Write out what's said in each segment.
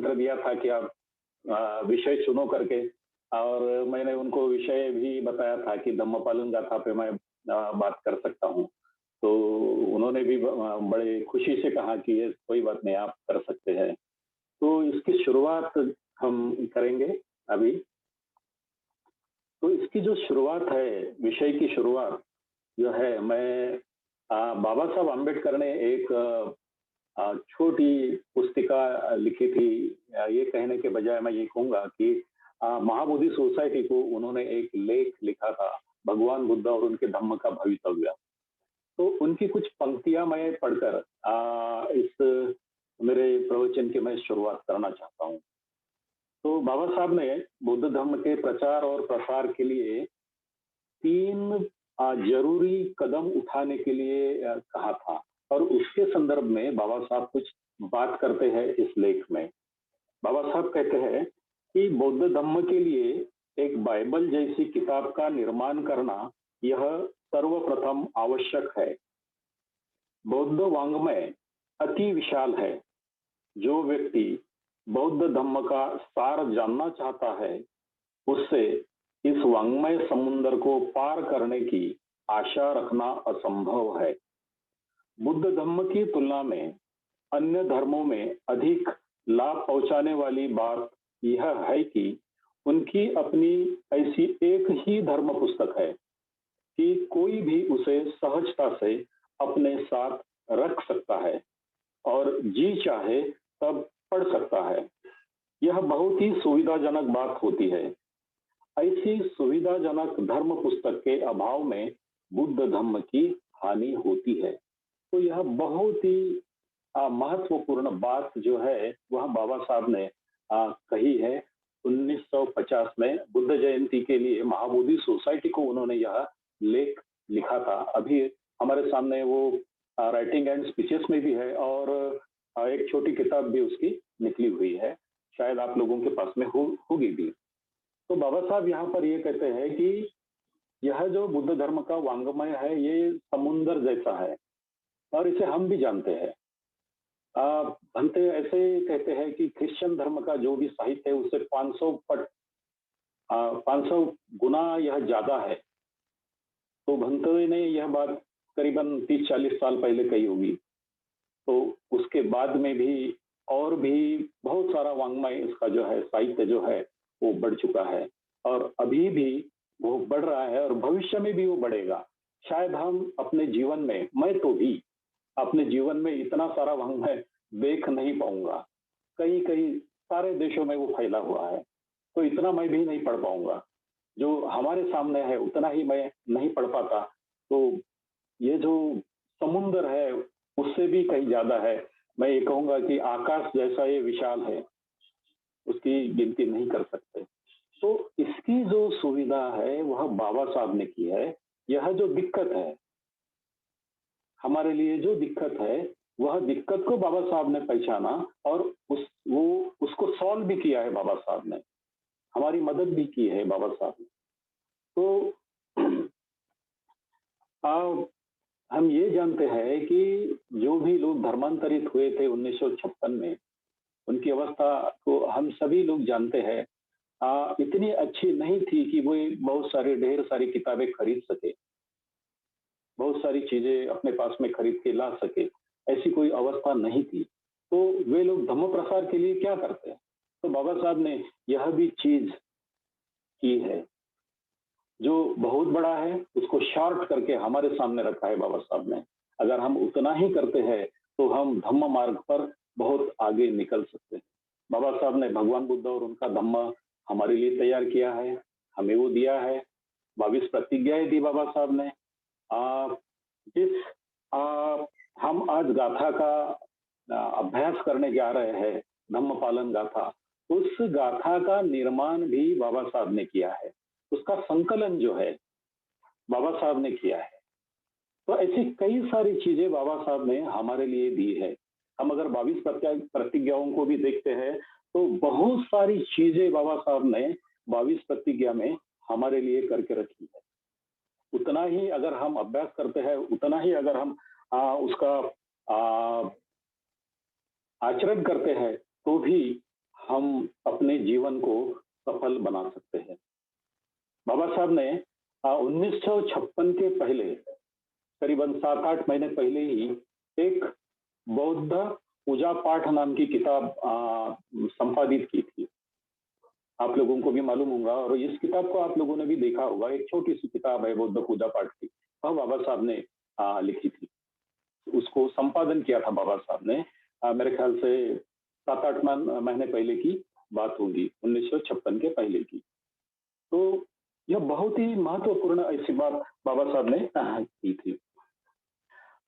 Order दिया था कि आप विषय चुनो करके, और मैंने उनको विषय भी बताया था कि धम्मपालन गाथा पे मैं बात कर सकता हूँ। तो उन्होंने भी बड़े खुशी से कहा कि ये कोई बात नहीं, आप कर सकते हैं। तो इसकी शुरुआत हम करेंगे अभी। तो इसकी जो शुरुआत है, विषय की शुरुआत जो है, मैं बाबा साहब अम्बेडकर ने एक छोटी पुस्तिका लिखी थी। ये कहने के बजाय मैं ये कहूँगा कि महाबोधि सोसाइटी को उन्होंने एक लेख लिखा था, भगवान बुद्ध और उनके धम्म का भवितव्य। तो उनकी कुछ पंक्तियाँ मैं पढ़कर इस मेरे प्रवचन की मैं शुरुआत करना चाहता हूँ। तो बाबा साहब ने बुद्ध धर्म के प्रचार और प्रसार के लिए 3 ज़रूरी कदम उठाने के लिए कहा था, और उसके संदर्भ में बाबा साहब कुछ बात करते हैं इस लेख में। बाबा साहब कहते हैं कि बौद्ध धम्म के लिए एक बाइबल जैसी किताब का निर्माण करना, यह सर्वप्रथम आवश्यक है। बौद्ध वाङ्मय अति विशाल है। जो व्यक्ति बौद्ध धम्म का सार जानना चाहता है, उससे इस वाङ्मय समुद्र को पार करने की आशा रखना असंभव है। बुद्ध धम्म की तुलना में अन्य धर्मों में अधिक लाभ पहुंचाने वाली बात यह है कि उनकी अपनी ऐसी एक ही धर्म पुस्तक है कि कोई भी उसे सहजता से अपने साथ रख सकता है और जी चाहे तब पढ़ सकता है। यह बहुत ही सुविधाजनक बात होती है। ऐसी सुविधाजनक धर्म पुस्तक के अभाव में बुद्ध धम्म की हानि होती है। तो यह बहुत ही महत्वपूर्ण बात जो है, वह बाबा साहब ने कही है। 1950 में बुद्ध जयंती के लिए महाबोधि सोसाइटी को उन्होंने यह लेख लिखा था। अभी हमारे सामने वो राइटिंग एंड स्पीचेस में भी है, और एक छोटी किताब भी उसकी निकली हुई है, शायद आप लोगों के पास में होगी भी। तो बाबा साहब यहाँ पर ये कहते हैं कि यह जो बुद्ध धर्म का वाङ्मय है, ये समुंदर जैसा है, और इसे हम भी जानते हैं। भंते ऐसे कहते हैं कि क्रिश्चियन धर्म का जो भी साहित्य है, उससे 500 पट 500 गुना यह ज्यादा है। तो भंते ने यह बात करीबन 30-40 साल पहले कही होगी। तो उसके बाद में भी और भी बहुत सारा वाङ्मय इसका जो है, साहित्य जो है, वो बढ़ चुका है, और अभी भी वो बढ़ रहा है, और भविष्य में भी वो बढ़ेगा। शायद हम अपने जीवन में, मैं तो भी अपने जीवन में इतना सारा वाङ्मय देख नहीं पाऊंगा। कई कई सारे देशों में वो फैला हुआ है, तो इतना मैं भी नहीं पढ़ पाऊंगा। जो हमारे सामने है उतना ही मैं नहीं पढ़ पाता। तो ये जो समुंदर है, उससे भी कहीं ज्यादा है। मैं ये कहूंगा कि आकाश जैसा ये विशाल है, उसकी गिनती नहीं कर सकते। तो इसकी जो सुविधा है, वह बाबा साहब ने की है। यह जो दिक्कत है, हमारे लिए जो दिक्कत है, वह दिक्कत को बाबा साहब ने पहचाना, और उसको सॉल्व भी किया है बाबा साहब ने। हमारी मदद भी की है बाबा साहब ने। तो हम ये जानते हैं कि जो भी लोग धर्मांतरित हुए थे 1956 में, उनकी अवस्था को हम सभी लोग जानते हैं। इतनी अच्छी नहीं थी कि वो बहुत सारी ढेर सारी किताबें खरीद सके, बहुत सारी चीजें अपने पास में खरीद के ला सके, ऐसी कोई अवस्था नहीं थी। तो वे लोग धम्म प्रसार के लिए क्या करते हैं? तो बाबा साहब ने यह भी चीज की है। जो बहुत बड़ा है, उसको शॉर्ट करके हमारे सामने रखा है बाबा साहब ने। अगर हम उतना ही करते हैं, तो हम धम्म मार्ग पर बहुत आगे निकल सकते हैं। बाबा साहब ने भगवान बुद्ध और उनका धम्म हमारे लिए तैयार किया है, हमें वो दिया है। 22 प्रतिज्ञाएं दी बाबा साहब ने। जिस हम आज गाथा का अभ्यास करने जा रहे हैं, धम्म पालन गाथा, उस गाथा का निर्माण भी बाबा साहब ने किया है। उसका संकलन जो है, बाबा साहब ने किया है। तो ऐसी कई सारी चीजें बाबा साहब ने हमारे लिए दी है। हम अगर 22 प्रतिज्ञाओं को भी देखते हैं, तो बहुत सारी चीजें बाबा साहब ने 22 प्रतिज्ञा में हमारे लिए करके रखी है। उतना ही अगर हम अभ्यास करते हैं, उतना ही अगर हम उसका आचरण करते हैं, तो भी हम अपने जीवन को सफल बना सकते हैं। बाबा साहब ने 1956 के पहले, करीबन 7-8 महीने पहले ही एक बौद्ध पूजा पाठ नाम की किताब संपादित की थी। आप लोगों को भी मालूम होगा और इस किताब को आप लोगों ने भी देखा होगा। एक छोटी-सी किताब है बौद्ध पूजा पाठ की, वह बाबा साहब ने लिखी थी। उसको संपादन किया था बाबा साहब ने। मेरे ख्याल से 7-8 महीने पहले की बात होगी, 1956 के पहले की। तो यह बहुत ही महत्वपूर्ण ऐसी बात बाबा साहब ने की थी।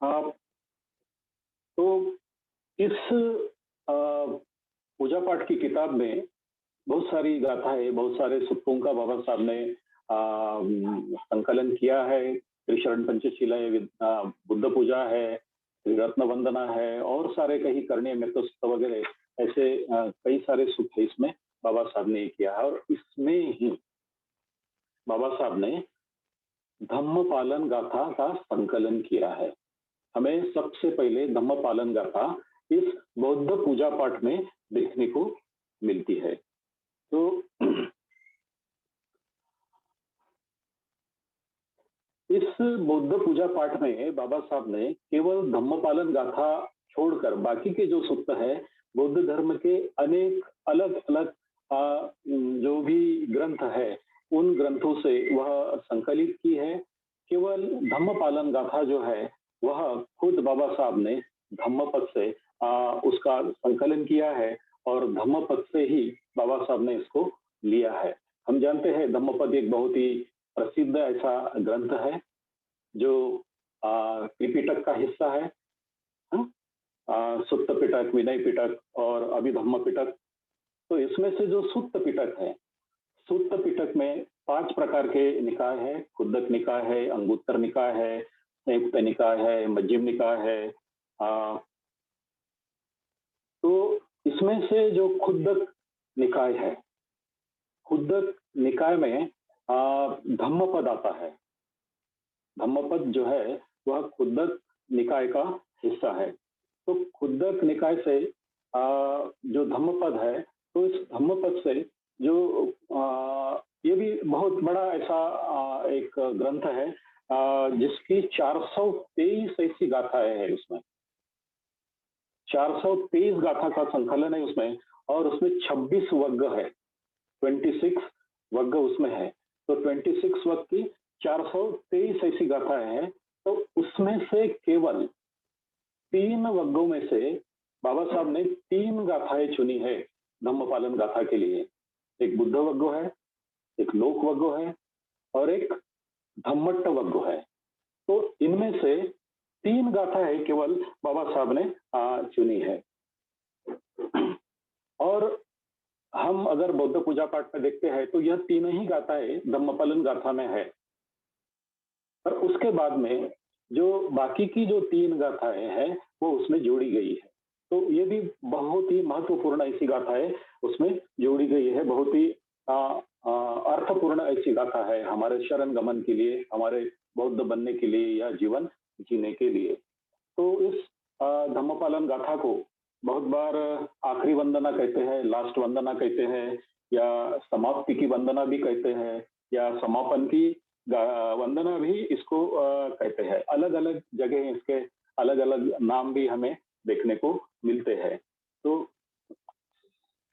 अ, तो इस अ, पूजा पाठ की किताब में बहुत सारी गाथाएँ, बहुत सारे सुक्तों का बाबा साहब ने संकलन किया है। त्रिशरण पंचशीला है, बुद्ध पूजा है, रत्न वंदना है और सारे कहीं करणी मेतोस्त वगैरह ऐसे कई सारे सुक्त है इसमें बाबा साहब ने किया है और इसमें ही बाबा साहब ने धम्मपालन गाथा का संकलन किया है। हमें सबसे पहले धम्मपालन गाथा इस बौद्ध पूजा पाठ में देखने को मिलती है। तो इस बौद्ध पूजा पाठ में बाबा साहब ने केवल धम्मपालन गाथा छोड़कर बाकी के जो सूक्त है बौद्ध धर्म के अनेक अलग अलग जो भी ग्रंथ है उन ग्रंथों से वह संकलित की है। केवल धम्मपालन गाथा जो है वह खुद बाबा साहब ने धम्मपद से उसका संकलन किया है और धम्मपद से ही बाबा साहब ने इसको लिया है। हम जानते हैं धम्मपद एक बहुत ही प्रसिद्ध ऐसा ग्रंथ है जो त्रिपिटक का हिस्सा है। हाँ? सुत्त पिटक, विनय पिटक और अभिधम्म पिटक। तो इसमें से जो सुत्त पिटक है, सुत्त पिटक में 5 प्रकार के निकाय है। खुद्दक निकाय है, अंगुत्तर निकाय है, संयुक्त निकाय है, मध्यम निकाय है। तो इसमें से जो खुद्दक निकाय है, खुद्दक निकाय में धम्मपद आता है। धम्मपद जो है वह खुद्दक निकाय का हिस्सा है। तो खुद्दक निकाय से जो धम्मपद है तो इस धम्मपद से जो ये भी बहुत बड़ा ऐसा एक ग्रंथ है जिसकी 423 ऐसी गाथाएं हैं उसमें। 423 गाथा का संकलन है उसमें और उसमें 26 वर्ग है, 26 वर्ग उसमें है। तो 26 वर्ग की 423 ऐसी गाथाएं हैं। तो उसमें से केवल 3 वर्गों में से बाबा साहब ने 3 गाथाएं चुनी है धम्मपालन गाथा के लिए। एक बुद्ध वग्गो है, एक लोक वग्गो है और एक धम्मट्ट वग्गो है। तो इनमें से 3 गाथाएं केवल बाबा साहब ने चुनी है। और हम अगर बौद्ध पूजा पाठ में देखते हैं तो यह 3 ही गाथाएं धम्मपालन गाथा में है। और उसके बाद में जो बाकी की जो 3 गाथाएं हैं वो उसमें जोड़ी गई है। तो ये भी बहुत ही महत्वपूर्ण ऐसी गाथा है उसमें जोड़ी गई है। बहुत ही अर्थपूर्ण ऐसी गाथा है हमारे शरण गमन के लिए, हमारे बौद्ध बनने के लिए या जीवन जीने के लिए। तो इस धम्मपालन गाथा को बहुत बार आखिरी वंदना कहते हैं, लास्ट वंदना कहते हैं या समाप्ति की वंदना भी कहते हैं या समापन की वंदना भी इसको कहते हैं। अलग अलग जगह इसके अलग अलग नाम भी हमें देखने को मिलते हैं। तो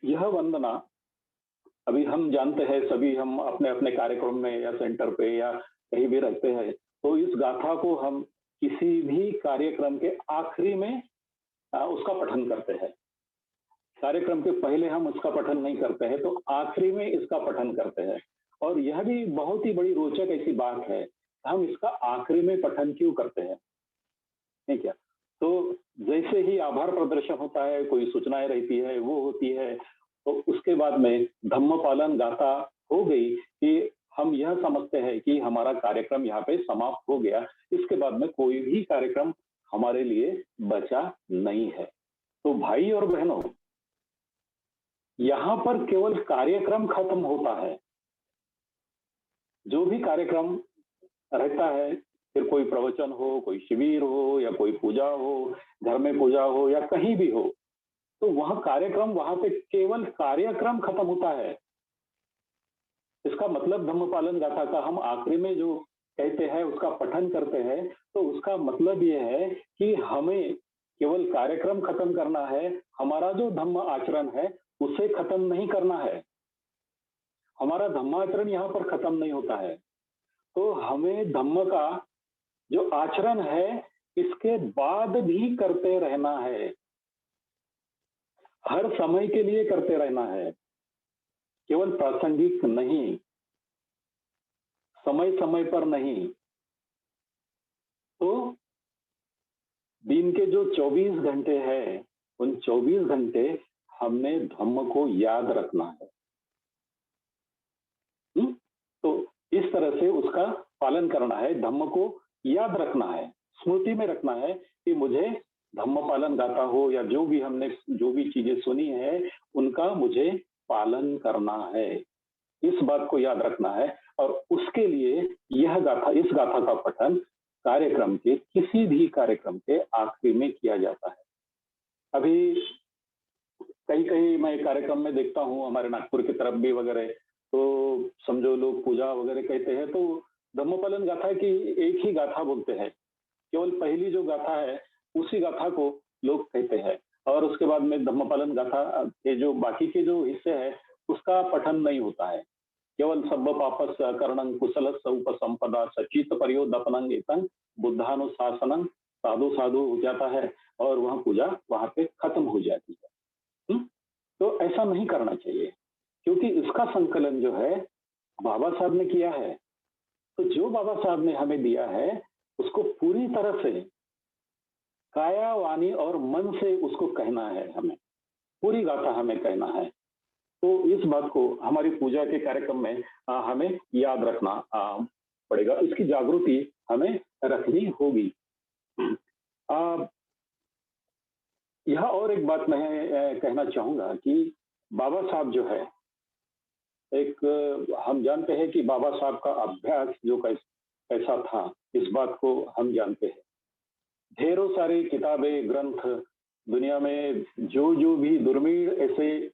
यह वंदना अभी हम जानते हैं सभी, हम अपने अपने कार्यक्रम में या सेंटर पे या कहीं भी रहते हैं तो इस गाथा को हम किसी भी कार्यक्रम के आखिरी में उसका पठन करते हैं। कार्यक्रम के पहले हम उसका पठन नहीं करते हैं तो आखिरी में इसका पठन करते हैं। और यह भी बहुत ही बड़ी रोचक ऐसी बात है, हम इसका आखिरी में पठन क्यों करते हैं, ठीक है? तो जैसे ही आभार प्रदर्शन होता है, कोई सूचनाएं रहती है, वो होती है, तो उसके बाद में धम्मपालन गाथा हो गई कि हम यह समझते हैं कि हमारा कार्यक्रम यहाँ पे समाप्त हो गया। इसके बाद में कोई भी कार्यक्रम हमारे लिए बचा नहीं है। तो भाई और बहनों, यहाँ पर केवल कार्यक्रम खत्म होता है। जो भी कार्यक्रम रहता है, फिर कोई प्रवचन हो, कोई शिविर हो या कोई पूजा हो, घर में पूजा हो या कहीं भी हो, तो वह कार्यक्रम वहाँ पे केवल कार्यक्रम खत्म होता है। इसका मतलब धम्मपालन गाथा का हम आखिरी में जो कहते हैं, उसका पठन करते हैं, तो उसका मतलब ये है कि हमें केवल कार्यक्रम खत्म करना है, हमारा जो धम्म आचरण है, उसे खत्म नहीं करना है। हमारा धम्माचरण यहाँ पर खत्म नहीं होता है। तो हमें धम्म का जो आचरण है, इसके बाद भी करते रहना है। हर समय के लिए करते रहना है, केवल प्रासंगिक नहीं, समय-समय पर नहीं। तो दिन के जो 24 घंटे हैं, उन 24 घंटे हमने धम्म को याद रखना है। हुँ? तो इस तरह से उसका पालन करना है, धम्म को याद रखना है, स्मृति में रखना है कि मुझे धम्म पालन गाथा हो या जो भी चीज़ें सुनी हैं, उनका मुझे पालन करना है। इस बात को याद रखना है और उसके लिए इस गाथा का पठन कार्यक्रम के किसी भी कार्यक्रम के आखिरी में किया जाता है। अभी कहीं-कहीं मैं कार्यक्रम में देखता हूँ हमारे नागपुर की तरफ भी वगैरह, तो समझो लोग पूजा वगैरह कहते हैं तो धम्मपालन गाथा की एक ही गाथा बोलते हैं। केवल पहली जो गाथा है, उसी गाथा को लोग कहते हैं और उसके बाद में धम्मपालन गाथा के जो बाकी के जो हिस्से हैं, उसका पठन नहीं होता है। केवल सब्ब पापस्य करणं कुशलस्य उपसंपदा सचित पर्योदपनं एतं बुद्धानुशासनं साधु साधु हो जाता है और वह पूजा वहां पे खत्म हो जाती है। हुँ? तो ऐसा नहीं करना चाहिए क्योंकि इसका संकलन जो है बाबा साहब ने किया है। तो जो बाबा साहब ने हमें दिया है उसको पूरी तरह से काया वाणी और मन से उसको कहना है हमें, पूरी गाथा हमें कहना है। तो इस बात को हमारी पूजा के कार्यक्रम में हमें याद रखना पड़ेगा, इसकी जागृति हमें रखनी होगी। अ, यह और एक बात मैं कहना चाहूँगा कि बाबा साहब जो है, एक हम जानते हैं कि बाबा साहब का अभ्यास जो कैसा था, इस बात को हम जानते हैं। ढेरों सारी किताबें, ग्रंथ दुनिया में जो भी दुर्मिळ ऐसे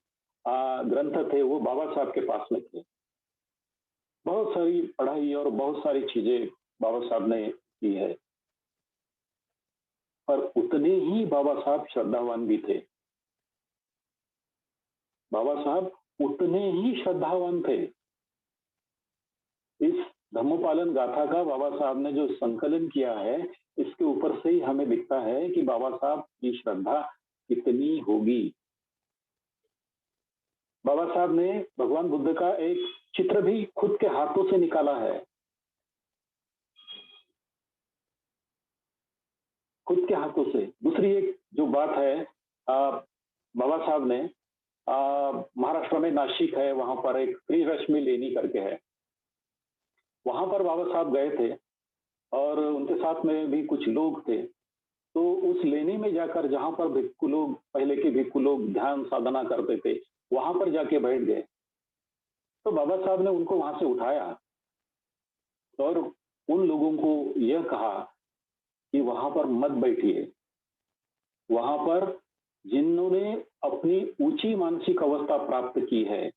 ग्रंथ थे, वो बाबा साहब के पास में थे। बहुत सारी पढ़ाई और बहुत सारी चीज़ें बाबा साहब ने की है, पर उतने ही बाबा साहब श्रद्धावान भी थे। बाबा साहब उतने ही श्रद्धावान थे। इस धम्मपालन गाथा का बाबा साहब ने जो संकलन किया है, इसके ऊपर से ही हमें दिखता है कि बाबा साहब की श्रद्धा कितनी होगी। बाबा साहब ने भगवान बुद्ध का एक चित्र भी खुद के हाथों से निकाला है। खुद के हाथों से। दूसरी एक जो बात है, बाबा साहब ने महाराष्ट्र में नासिक है, वहाँ पर एक त्रिरश्मि लेनी करके है। वहाँ पर बाबा साहब गए थे और उनके साथ में भी कुछ लोग थे। तो उस लेनी में जाकर जहाँ पर भिक्षु लोग, पहले के भिक्षु लोग ध्यान साधना करते थे, वहाँ पर जाके बैठ गए। तो बाबा साहब ने उनको वहाँ से उठाया और उन लोगों को यह कहा कि वहाँ पर मत बैठिए। वहाँ पर जिन्होंने अपनी ऊँची मानसिक अवस्था प्राप्त की है,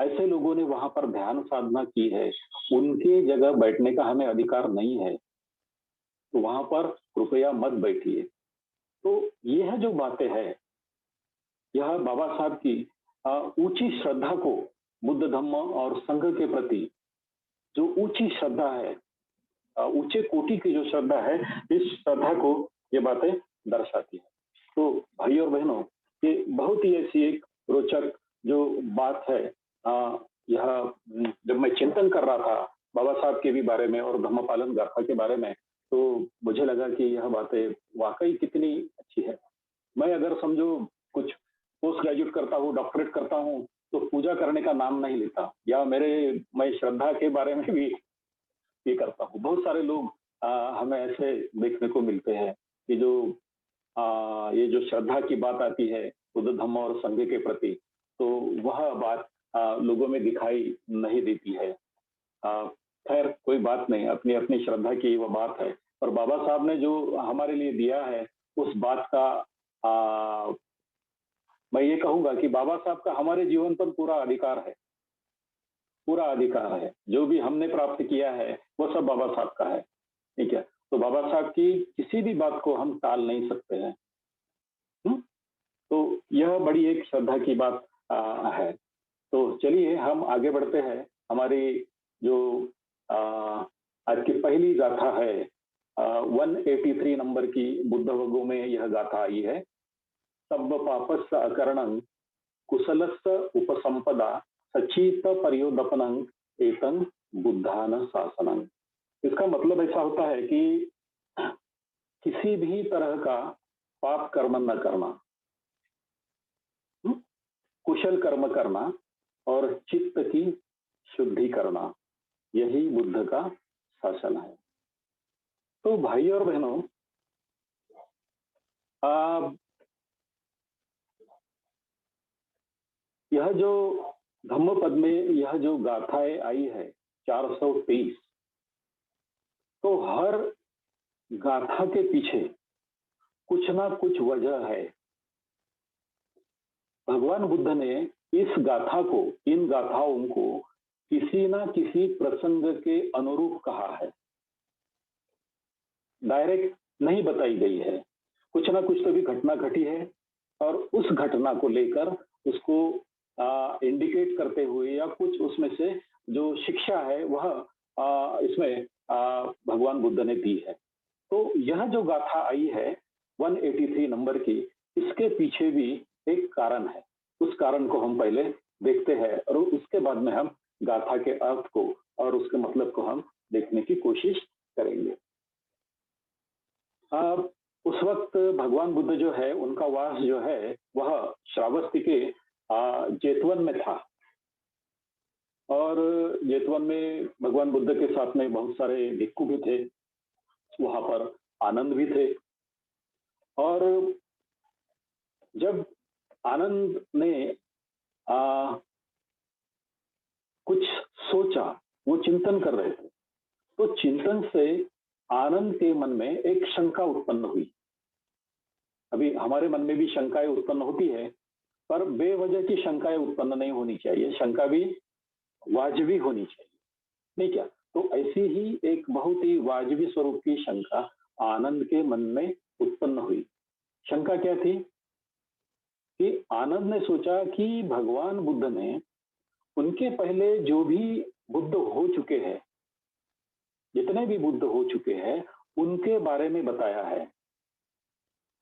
ऐसे लोगों ने वहाँ पर ध्यान साधना की है, उनके जगह बैठने का हमें अधिकार नहीं है। तो वहाँ पर कृपया मत बैठिए। तो यह जो बातें हैं, यह बाबा साहब की ऊँची श्रद्धा को बुद्ध धम्म और संघ के प्रति जो ऊँची श्रद्धा है, ऊँचे कोटि की जो श्रद्धा है, इस श्रद्धा को ये बातें दर्शाती है। तो भाई और बहनों, ये बहुत ही ऐसी एक रोचक जो बात है, यह जब मैं चिंतन कर रहा था बाबा साहब के भी बारे में और धम्मपालन गाथा के बारे में, तो मुझे लगा कि यह बातें वाक़ई कितनी अच्छी है। मैं अगर समझो कुछ पोस्ट ग्रेजुएट करता हूँ, डॉक्टरेट करता हूँ, तो पूजा करने का नाम नहीं लेता या मैं श्रद्धा के बारे में भी ये करता हूँ। बहुत सारे लोग हमें ऐसे देखने को मिलते हैं कि जो ये जो श्रद्धा की बात आती है बुद्ध धम्म और संघ के प्रति, तो वह बात लोगों में दिखाई नहीं देती है। अ, खैर कोई बात नहीं, अपनी-अपनी श्रद्धा की वो बात है। और बाबा साहब ने जो हमारे लिए दिया है, उस बात का अ मैं ये कहूँगा कि बाबा साहब का हमारे जीवन पर पूरा अधिकार है, पूरा अधिकार है। जो भी हमने प्राप्त किया है, वो सब बाबा साहब का है, ठीक है? तो बाबा साहब की किसी भी बात को हम टाल नहीं सकते हैं। हुँ? तो यह बड़ी एक श्रद्धा की बात है। तो चलिए हम आगे बढ़ते हैं। हमारी जो अ, आज की पहली गाथा है 183 नंबर की बुद्ध वगु में यह गाथा आई है। सब्ब पापस्य अकरणं कुशलस्य उपसंपदा सचीत पर्योदपनं एतं बुद्धान शासनं। इसका मतलब ऐसा होता है कि किसी भी तरह का पाप कर्म न करना, हुँ? कुशल कर्म करना और चित्त की शुद्धि करना, यही बुद्ध का शासन है। तो भाई और बहनों, आ, यह जो धम्मपद में यह जो गाथाएं आई है 423, तो हर गाथा के पीछे कुछ ना कुछ वजह है। भगवान बुद्ध ने इस गाथा को, इन गाथाओं को किसी ना किसी प्रसंग के अनुरूप कहा है, डायरेक्ट नहीं बताई गई है। कुछ ना कुछ तो भी घटना घटी है और उस घटना को लेकर उसको इंडिकेट करते हुए या कुछ उसमें से जो शिक्षा है वह इसमें भगवान बुद्ध ने दी है। तो यह जो गाथा आई है 183 नंबर की, इसके पीछे भी एक कारण है। उस कारण को हम पहले देखते हैं और उसके बाद में हम गाथा के अर्थ को और उसके मतलब को हम देखने की कोशिश करेंगे। उस वक्त भगवान बुद्ध जो है उनका वास जो है वह श्रावस्ती के जेतवन में था और जेतवन में भगवान बुद्ध के साथ में बहुत सारे भिक्खु भी थे, वहां पर आनंद भी थे। और जब आनंद ने आ, कुछ सोचा, वो चिंतन कर रहे थे, तो चिंतन से आनंद के मन में एक शंका उत्पन्न हुई। अभी हमारे मन में भी शंकाएं उत्पन्न होती है, पर बेवजह की शंकाएं उत्पन्न नहीं होनी चाहिए, शंका भी वाजबी होनी चाहिए, नहीं क्या? तो ऐसी ही एक बहुत ही वाजबी स्वरूप की शंका आनंद के मन में उत्पन्न हुई। शंका क्या थी कि आनंद ने सोचा कि भगवान बुद्ध ने उनके पहले जो भी बुद्ध हो चुके हैं, जितने भी बुद्ध हो चुके हैं, उनके बारे में बताया है।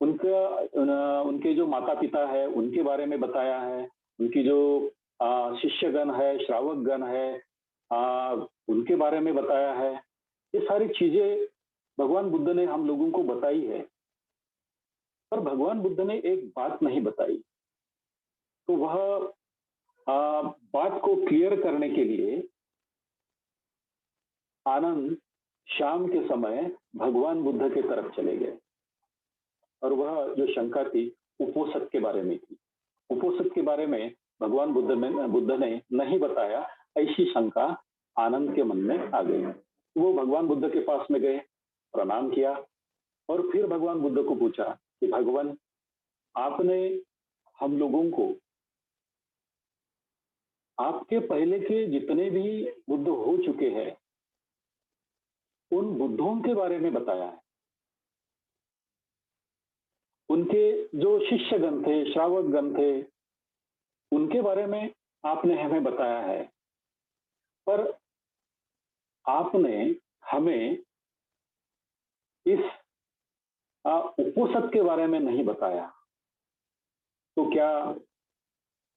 उनके जो माता पिता है उनके बारे में बताया है, उनकी जो शिष्यगण है, श्रावक गण है, उनके बारे में बताया है। ये सारी चीजें भगवान बुद्ध ने हम लोगों को बताई है, पर भगवान बुद्ध ने एक बात नहीं बताई। तो वह बात को क्लियर करने के लिए आनंद शाम के समय भगवान बुद्ध के तरफ चले गए और वह जो शंका थी उपोषद के बारे में थी। उपोषद के बारे में भगवान बुद्ध ने नहीं बताया, ऐसी शंका आनंद के मन में आ गई। वो भगवान बुद्ध के पास में गए, प्रणाम किया और फिर भगवान बुद्ध को पूछा कि भगवान, आपने हम लोगों को आपके पहले के जितने भी बुद्ध हो चुके हैं उन बुद्धों के बारे में बताया है। उनके जो शिष्यगण थे, श्रावक गण थे, उनके बारे में आपने हमें बताया है, पर आपने हमें इस उपोषद के बारे में नहीं बताया। तो क्या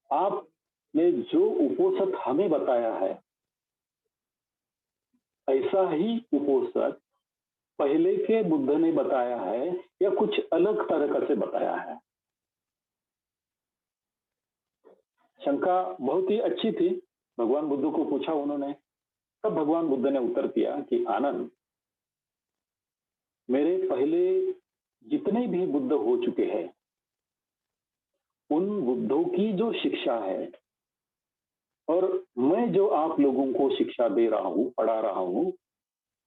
आपने जो उपोषद हमें बताया है, ऐसा ही उपोषद पहले के बुद्ध ने बताया है या कुछ अलग तरह से बताया है? शंका बहुत ही अच्छी थी, भगवान बुद्ध को पूछा उन्होंने। तब भगवान बुद्ध ने उत्तर दिया कि आनंद, मेरे पहले जितने भी बुद्ध हो चुके हैं उन बुद्धों की जो शिक्षा है और मैं जो आप लोगों को शिक्षा दे रहा हूं, पढ़ा रहा हूं,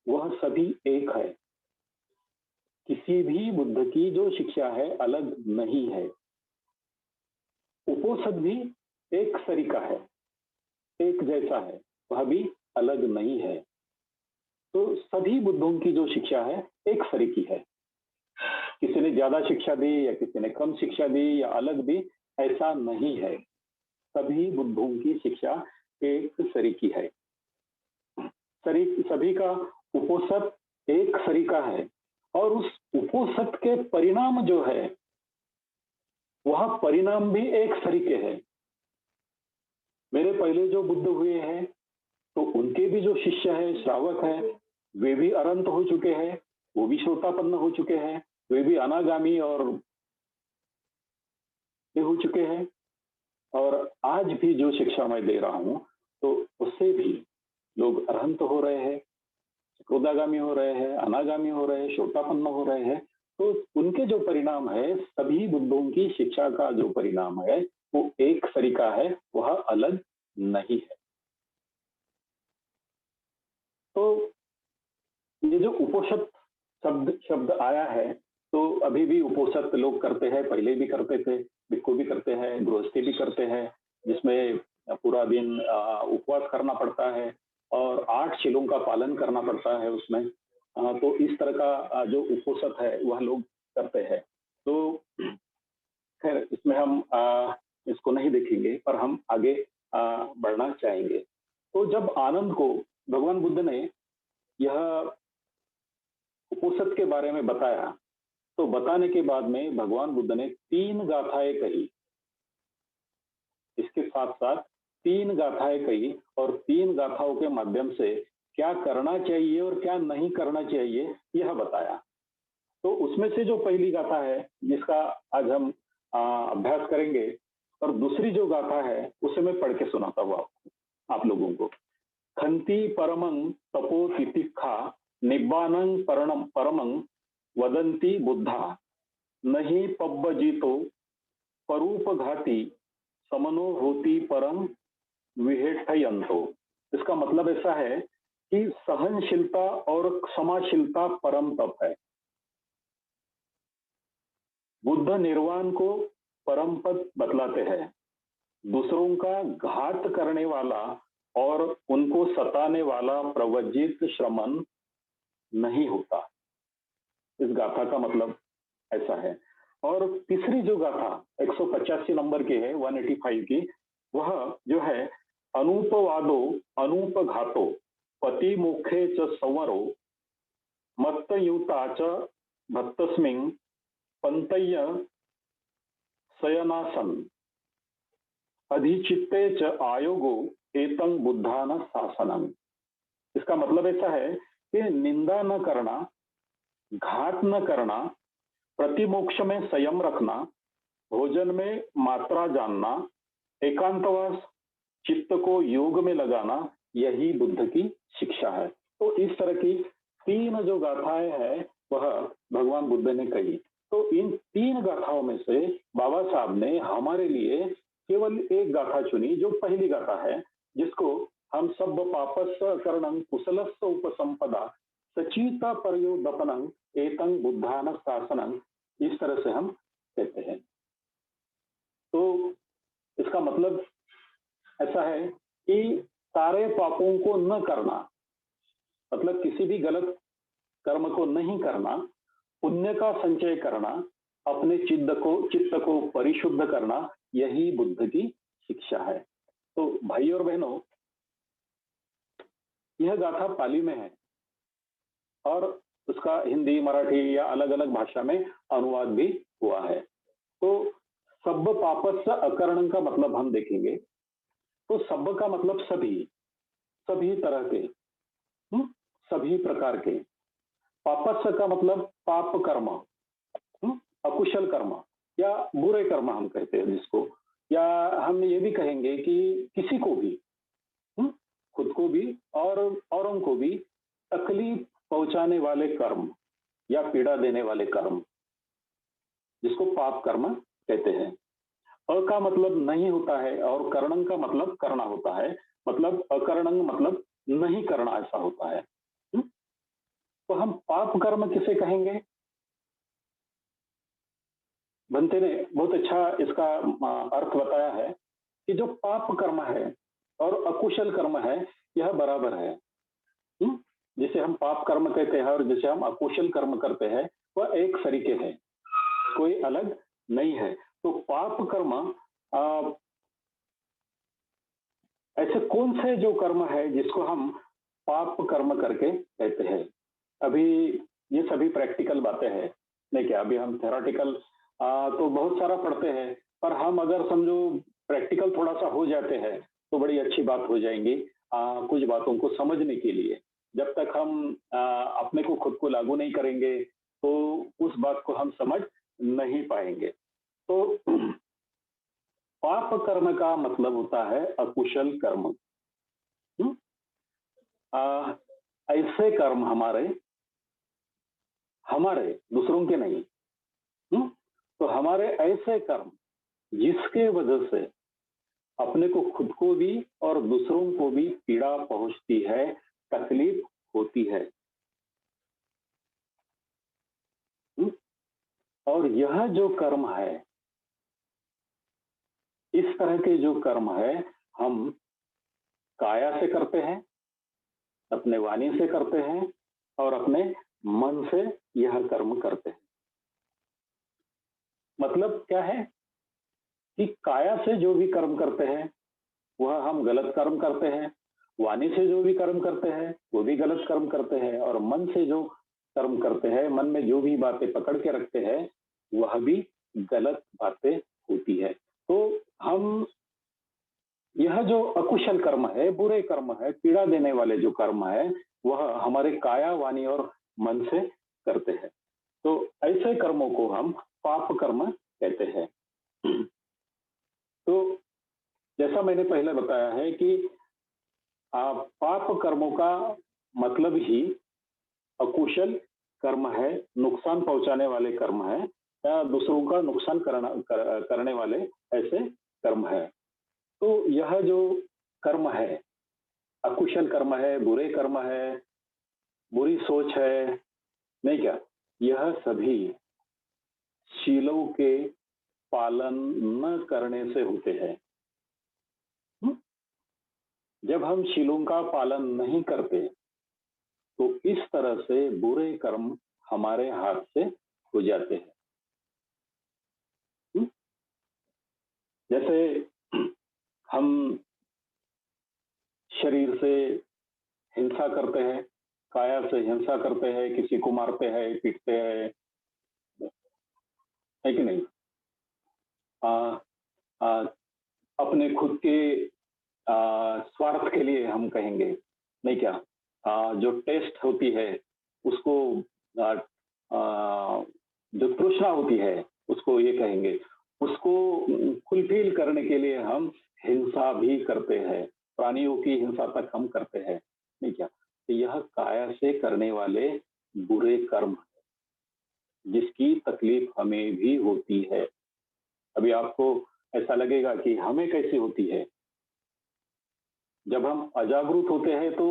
वह सभी एक है। किसी भी बुद्ध की जो शिक्षा है अलग नहीं है। उपोसत भी एक तरीका है, एक जैसा है, वह भी अलग नहीं है। तो सभी बुद्धों की जो शिक्षा है एक सरी की है। किसी ने ज्यादा शिक्षा दी या किसी ने कम शिक्षा दी या अलग दी, ऐसा नहीं है। सभी बुद्धों की शिक्षा एक सरी की है। सरी सभी का उपोसत एक सरी का है, और उस उपोसत के परिणाम जो है वह परिणाम भी एक सरी के है। मेरे पहले जो बुद्ध हुए हैं, तो उनके भी जो शिष्य है, श्रावक है, वे भी अनंत हो चुके हैं, वो भी श्रोतापन्न हो चुके हैं, वे भी अनागामी और ये हो चुके हैं। और आज भी जो शिक्षा मैं दे रहा हूँ, तो उससे भी लोग अरहंत हो रहे हैं, क्रोधागामी हो रहे हैं, अनागामी हो रहे हैं, श्रोतापन्न हो रहे हैं। तो उनके जो परिणाम है, सभी बुद्धों की शिक्षा का जो परिणाम है, वो एक तरीका है, वह अलग नहीं है। तो ये जो उपोषद शब्द शब्द आया है, तो अभी भी उपोषद लोग करते हैं, पहले भी करते थे, भिक्षु भी करते हैं, गृहस्थी भी करते हैं, जिसमें पूरा दिन उपवास करना पड़ता है और 8 शिलों का पालन करना पड़ता है उसमें। तो इस तरह का जो उपोषद है वह लोग करते हैं। तो खैर इसमें हम इसको नहीं देखेंगे, पर हम आगे बढ़ना चाहेंगे। तो जब आनंद को भगवान बुद्ध ने यह उपोषद के बारे में बताया, तो बताने के बाद में भगवान बुद्ध ने 3 गाथाएँ कही। इसके साथ-साथ 3 गाथाएँ कही और 3 गाथाओं के माध्यम से क्या करना चाहिए और क्या नहीं करना चाहिए, यह बताया। तो उसमें से जो पहली गाथा है, जिसका आज हम अभ्यास करेंगे, और दूसरी जो गाथा है, उसे मैं पढ़ के सुनाता हूँ आप लोगों को। खंति परमं तपो तितिक्षा निब्बानं परमं परमं वदंती बुद्धा नहीं पब्बजितो परूपघाती समनो होती परम विहेठयंतो। इसका मतलब ऐसा है कि सहनशीलता और क्षमाशीलता परम तप है। बुद्ध निर्वाण को परम पद बतलाते हैं। दूसरों का घात करने वाला और उनको सताने वाला प्रवज्जित श्रमण नहीं होता। इस गाथा का मतलब ऐसा है। और तीसरी जो गाथा 185 नंबर की है, 185 की, वह जो है अनूपवादो अनूपघातो पति मुखे च संवरो मत्तयुता च भक्तस्मिं पंतय्य शयनासन अधिचित्ते च आयोगो एतं बुद्धान शासनम। इसका मतलब ऐसा है कि निंदा न करना, घात न करना, प्रतिमोक्ष में संयम रखना, भोजन में मात्रा जानना, एकांतवास, चित्त को योग में लगाना, यही बुद्ध की शिक्षा है। तो इस तरह की 3 जो गाथाएं हैं वह भगवान बुद्ध ने कही। तो इन 3 गाथाओं में से बाबा साहब ने हमारे लिए केवल एक गाथा चुनी, जो पहली गाथा है, जिसको हम सब पापस्स करणं कुशलस्स उपसंपदा सचीता पर्योदपनं एतं बुद्धान शासनं, इस तरह से हम कहते हैं। तो इसका मतलब ऐसा है कि सारे पापों को न करना, मतलब किसी भी गलत कर्म को नहीं करना, पुण्य का संचय करना, अपने चित्त को परिशुद्ध करना, यही बुद्ध की शिक्षा है। तो भाई और बहनों, यह गाथा पाली में है और उसका हिंदी, मराठी या अलग अलग भाषा में अनुवाद भी हुआ है। तो सब पापस्य अकरणं का मतलब हम देखेंगे। तो सब का मतलब सभी, सभी तरह के, सभी प्रकार के। पापस्य का मतलब पाप कर्म, अकुशल कर्म या बुरे कर्म हम कहते हैं जिसको, या हम ये भी कहेंगे कि किसी को भी, खुद को भी और औरों को भी तकलीफ पहुंचाने वाले कर्म या पीड़ा देने वाले कर्म, जिसको पाप कर्म कहते हैं। अ का मतलब नहीं होता है और करणं का मतलब करना होता है। मतलब अकरणं मतलब नहीं करना, ऐसा होता है। तो हम पाप कर्म किसे कहेंगे? बनते ने बहुत अच्छा इसका अर्थ बताया है कि जो पाप कर्म है और अकुशल कर्म है, यह बराबर है। हुँ? जिसे हम पाप कर्म कहते हैं और जिसे हम अकुशल कर्म करते हैं, वह एक सरीके हैं, कोई अलग नहीं है। तो पाप कर्म ऐसे कौन से जो कर्म है जिसको हम पाप कर्म करके कहते हैं? अभी ये सभी प्रैक्टिकल बातें हैं, नहीं क्या? अभी हम थ्योरेटिकल तो बहुत सारा पढ़ते हैं, पर हम अगर समझो प्रैक्टिकल थोड़ा-सा हो जाते हैं, तो बड़ी अच्छी बात हो जाएँगी कुछ बातों को समझने के लिए। जब तक हम अपने को खुद को लागू नहीं करेंगे, तो उस बात को हम समझ नहीं पाएँगे। तो पाप कर्म का मतलब होता है अकुशल कर्म। हुँ? अ, ऐसे कर्म हमारे हमारे, दूसरों के नहीं। हुँ? तो हमारे ऐसे कर्म जिसके वजह से अपने को खुद को भी और दूसरों को भी पीड़ा पहुँचती है, तकलीफ होती है। हुँ? और यह जो कर्म है, इस तरह के जो कर्म है, हम काया से करते हैं, अपने वाणी से करते हैं और अपने मन से यह कर्म करते हैं। मतलब क्या है कि काया से जो भी कर्म करते हैं, वह हम गलत कर्म करते हैं। वाणी से जो भी कर्म करते हैं, वो भी गलत कर्म करते हैं और मन से जो कर्म करते हैं, मन में जो भी बातें पकड़ के रखते हैं, वह भी गलत बातें होती है। तो हम यह जो अकुशल कर्म है, बुरे कर्म है, पीड़ा देने वाले जो कर्म है, वह हमारे काया, वाणी और मन से करते हैं। तो ऐसे कर्मों को हम पाप कर्म कहते हैं। तो जैसा मैंने पहले बताया है कि पाप कर्मों का मतलब ही अकुशल कर्म है, नुकसान पहुंचाने वाले कर्म है या दूसरों का नुकसान करने वाले ऐसे कर्म है। तो यह जो कर्म है, अकुशल कर्म है, बुरे कर्म है, बुरी सोच है, नहीं क्या? यह सभी शीलों के पालन न करने से होते हैं। हुँ? जब हम शीलों का पालन नहीं करते, तो इस तरह से बुरे कर्म हमारे हाथ से हो जाते हैं। हुँ? जैसे हम शरीर से हिंसा करते हैं, काया से हिंसा करते हैं, किसी को मारते हैं, पीटते हैं, है कि नहीं? अ अ, अपने खुद के स्वार्थ के लिए हम कहेंगे, नहीं क्या? जो टेस्ट होती है, उसको अ जो तृष्णा होती है, उसको ये कहेंगे। उसको फुलफ़िल करने के लिए हम हिंसा भी करते हैं, प्राणियों की हिंसा तक हम करते हैं, नहीं क्या? तो यह काया से करने वाले बुरे कर्म, जिसकी तकलीफ हमें भी होती है। अभी आपको ऐसा लगेगा कि हमें कैसे होती है? जब हम अजागरूक होते हैं तो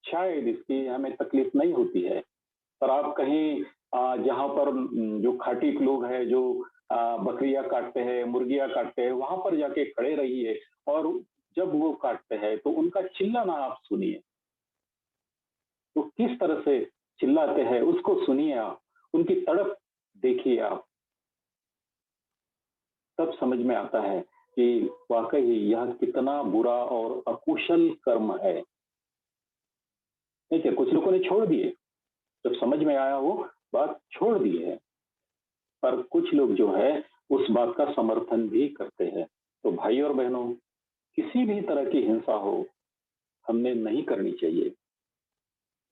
शायद इसकी हमें तकलीफ नहीं होती है। पर आप कहीं जहाँ पर जो खाटी लोग हैं, जो बकरियाँ काटते हैं, मुर्गियाँ काटते हैं, वहाँ पर जाके खड़े रहिए और जब वो काटते हैं तो उनका चिल्लाना आप सुनिए। वो किस तरह से चिल्लाते हैं उसको सुनिए आप, उनकी तड़प देखिए आप, तब समझ में आता है कि वाक़ई यह कितना बुरा और अकुशल कर्म है। ठीक है, कुछ लोगों ने छोड़ दिए, जब समझ में आया वो बात छोड़ दी है। पर कुछ लोग जो है उस बात का समर्थन भी करते हैं। तो भाई और बहनों, किसी भी तरह की हिंसा हो, हमने नहीं करनी चाहिए।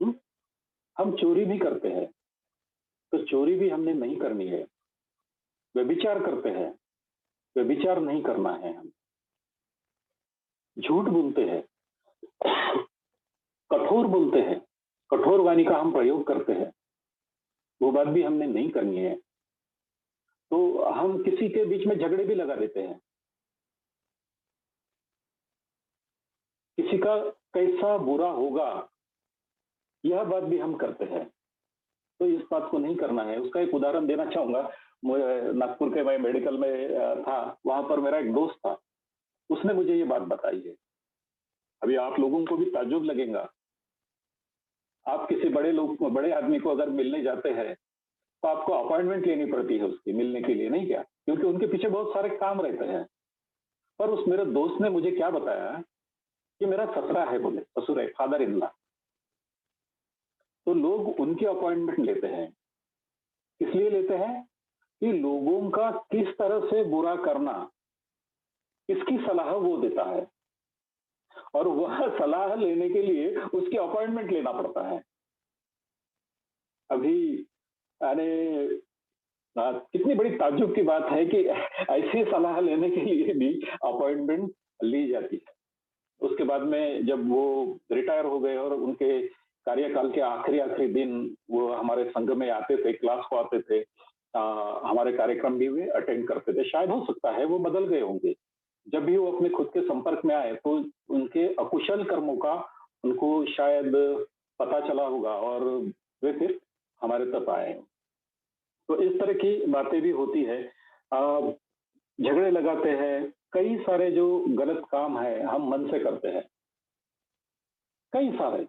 हुँ? हम चोरी भी करते हैं, तो चोरी भी हमने नहीं करनी है। व्यभिचार करते हैं, व्यभिचार नहीं करना है हम। झूठ बोलते हैं, कठोर बोलते हैं, कठोर वाणी का हम प्रयोग करते हैं, वो बात भी हमने नहीं करनी है। तो हम किसी के बीच में झगड़े भी लगा देते हैं। किसी का कैसा बुरा होगा, यह बात भी हम करते हैं। तो इस बात को नहीं करना है। उसका एक उदाहरण देना चाहूँगा। नागपुर के मैं मेडिकल में था, वहाँ पर मेरा एक दोस्त था, उसने मुझे ये बात बताई है। अभी आप लोगों को भी ताज्जुब लगेगा, आप किसी बड़े आदमी को अगर मिलने जाते हैं, तो आपको अपॉइंटमेंट लेनी पड़ती है उसकी मिलने के लिए, नहीं क्या? क्योंकि उनके पीछे बहुत सारे काम रहते हैं। पर उस मेरे दोस्त ने मुझे क्या बताया कि मेरा ससुरा है बोले, ससुर है, फादर इन लॉ। तो लोग उनकी अपॉइंटमेंट लेते हैं। इसलिए लेते हैं कि लोगों का किस तरह से बुरा करना, इसकी सलाह वो देता है और वह सलाह लेने के लिए उसकी अपॉइंटमेंट लेना पड़ता है। अभी अरे कितनी बड़ी ताज्जुब की बात है कि ऐसी सलाह लेने के लिए भी अपॉइंटमेंट ली जाती है। उसके बाद में जब वो रिटायर हो गए और उनके कार्यकाल के आखिरी आखिरी दिन वो हमारे संघ में आते थे, क्लास को आते थे, हमारे कार्यक्रम भी वे अटेंड करते थे। शायद हो सकता है वो बदल गए होंगे। जब भी वो अपने खुद के संपर्क में आए तो उनके अकुशल कर्मों का उनको शायद पता चला होगा और वे फिर हमारे तक आए। तो इस तरह की बातें भी होती है। अ, झगड़े लगाते हैं, कई सारे जो गलत काम है हम मन से करते हैं, कई सारे।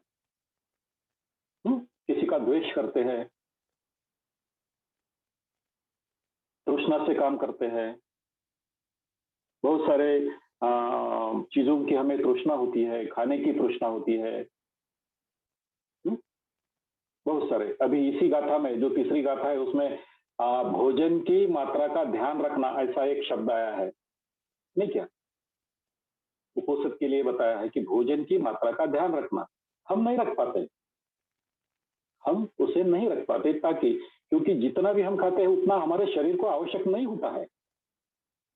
किसी का द्वेष करते हैं, तृष्णा से काम करते हैं, बहुत सारे चीज़ों की हमें तृष्णा होती है, खाने की तृष्णा होती है। हुँ? बहुत सारे। अभी इसी गाथा में जो तीसरी गाथा है उसमें भोजन की मात्रा का ध्यान रखना ऐसा एक शब्द आया है, नहीं क्या? उपोषित के लिए बताया है कि भोजन की मात्रा का ध्यान रखना। हम नहीं रख पाते, हम उसे नहीं रख पाते ताकि क्योंकि जितना भी हम खाते हैं उतना हमारे शरीर को आवश्यक नहीं होता है।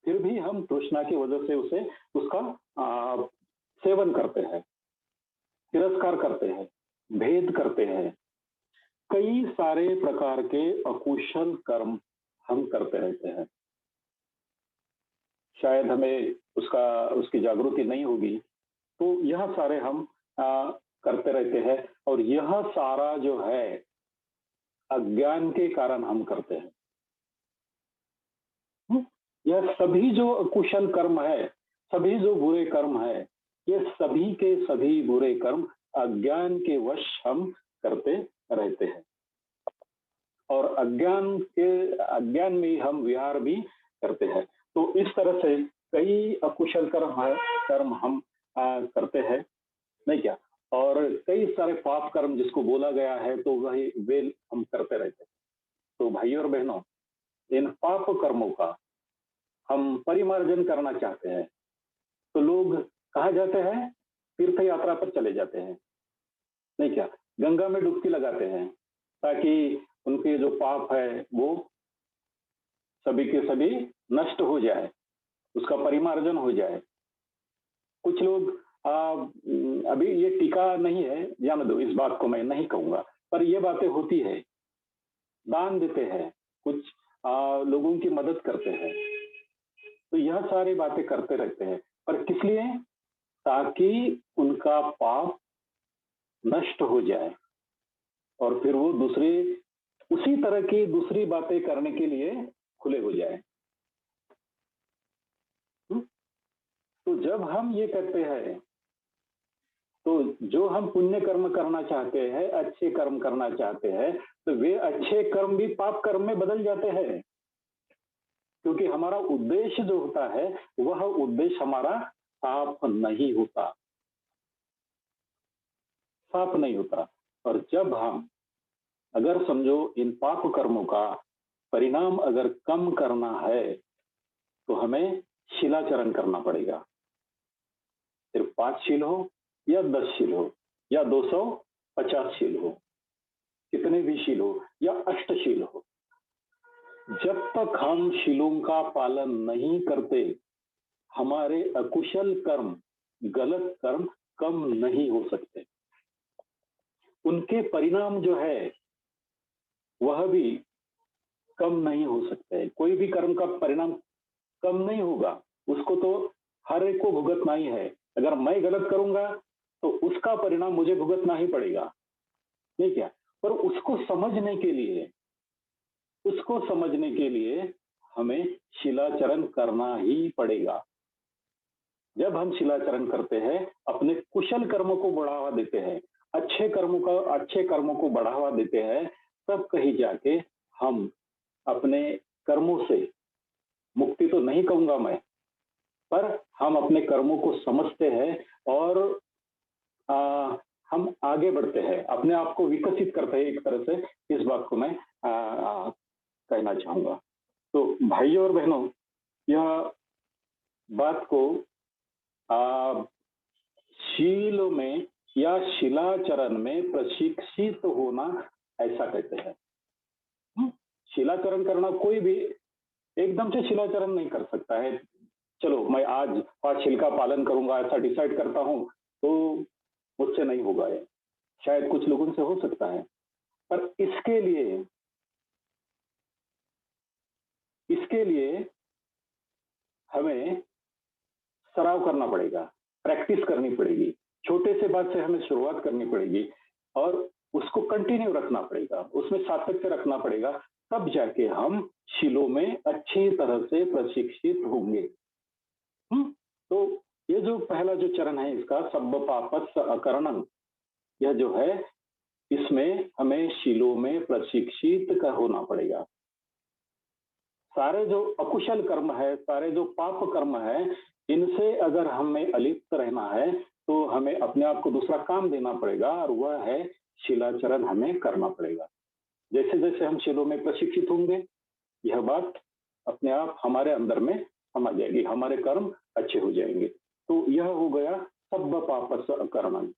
फिर भी हम तृष्णा की वजह से उसे उसका अ, सेवन करते हैं, तिरस्कार करते हैं, भेद करते हैं। कई सारे प्रकार के अकुशल कर्म हम करते रहते हैं। शायद हमें उसका उसकी जागृति नहीं होगी, तो यह सारे हम करते रहते हैं और यह सारा जो है अज्ञान के कारण हम करते हैं। हुँ? यह सभी जो कुशल कर्म है, सभी जो बुरे कर्म है, ये सभी के सभी बुरे कर्म अज्ञान के वश हम करते रहते हैं और अज्ञान में ही हम विहार भी करते हैं। तो इस तरह से कई अकुशल कर्म हम करते हैं, नहीं क्या? और कई सारे पाप कर्म जिसको बोला गया है तो वही वे हम करते रहते हैं। तो भाइयों और बहनों, इन पाप कर्मों का हम परिमार्जन करना चाहते हैं, तो लोग कहाँ जाते हैं? तीर्थ यात्रा पर चले जाते हैं, नहीं क्या? गंगा में डुबकी लगाते हैं, ताकि उनके जो पाप है, वो सभी के सभी नष्ट हो जाए, उसका परिमार्जन हो जाए। कुछ लोग अभी ये टीका नहीं है, जाने दो इस बात को मैं नहीं कहूँगा, पर ये बातें होती है, दान देते हैं, कुछ लोगों की मदद करते हैं, तो यह सारी बातें करते रहते हैं। पर किस लिए? ताकि उनका पाप नष्ट हो जाए और फिर वो दूसरे उसी तरह की दूसरी बातें करने के लिए खुले हो जाए। हुँ? तो जब हम ये करते हैं, तो जो हम पुण्य कर्म करना चाहते हैं, अच्छे कर्म करना चाहते हैं, तो वे अच्छे कर्म भी पाप कर्म में बदल जाते हैं। क्योंकि हमारा उद्देश्य जो होता है, वह उद्देश्य हमारा साफ नहीं होता, साफ नहीं होता। और जब हम अगर समझो इन पाप कर्मों का परिणाम अगर कम करना है, तो हमें शिलाचरण करना पड़ेगा। सिर्फ 5 शील हो या 10 शील हो या 250 शील हो, कितने भी शील हो या अष्टशील हो, जब तक हम शीलों का पालन नहीं करते, हमारे अकुशल कर्म, गलत कर्म कम नहीं हो सकते। उनके परिणाम जो है, वह भी कम नहीं हो सकते। कोई भी कर्म का परिणाम कम नहीं होगा, उसको तो हर एक को भुगतना ही है। अगर मैं गलत करूंगा, तो उसका परिणाम मुझे भुगतना ही पड़ेगा, नहीं क्या? पर उसको समझने के लिए उसको समझने के लिए हमें शिलाचरण करना ही पड़ेगा। जब हम शिलाचरण करते हैं, अपने कुशल कर्मों को बढ़ावा देते हैं, अच्छे कर्मों को बढ़ावा देते हैं, तब कहीं जाके हम अपने कर्मों से मुक्ति तो नहीं कहूँगा मैं, पर हम अपने कर्मों को समझते हैं और अ, हम आगे बढ़ते हैं, अपने आप को विकसित करते हैं एक तरह से, इस बात को मैं कहना चाहूँगा। तो भाइयों और बहनों, यह बात को अ, शील में या शिलाचरण में प्रशिक्षित होना ऐसा कहते हैं। हुँ? शिलाचरण करना कोई भी एकदम से शिलाचरण नहीं कर सकता है। चलो मैं आज 5 शील का पालन करूँगा ऐसा डिसाइड करता हूँ, तो मुझसे नहीं होगा ये। शायद कुछ लोगों से हो सकता है। पर इसके लिए हमें सराव करना पड़ेगा, प्रैक्टिस करनी पड़ेगी। छोटे से बात से हमें शुरुआत करनी पड़ेगी और उसको कंटिन्यू रखना पड़ेगा, उसमें सातत्य रखना पड़ेगा, तब जाके हम शीलों में अच्छी तरह से प्रशिक्षित होंगे। हुँ? तो ये जो पहला जो चरण है इसका सब्ब पापस्स अकरणं, यह जो है इसमें हमें शीलों में प्रशिक्षित का होना पड़ेगा। सारे जो अकुशल कर्म है, सारे जो पाप कर्म है, इनसे अगर हमें अलिप्त रहना है, तो हमें अपने आप को दूसरा काम देना पड़ेगा और वह है शिलाचरण हमें करना पड़ेगा। जैसे-जैसे हम शीलों में प्रशिक्षित होंगे, यह बात अपने आप हमारे अंदर में समा जाएगी, हमारे कर्म अच्छे हो जाएँगे। तो यह हो गया सब्ब पापस्स अकरणं।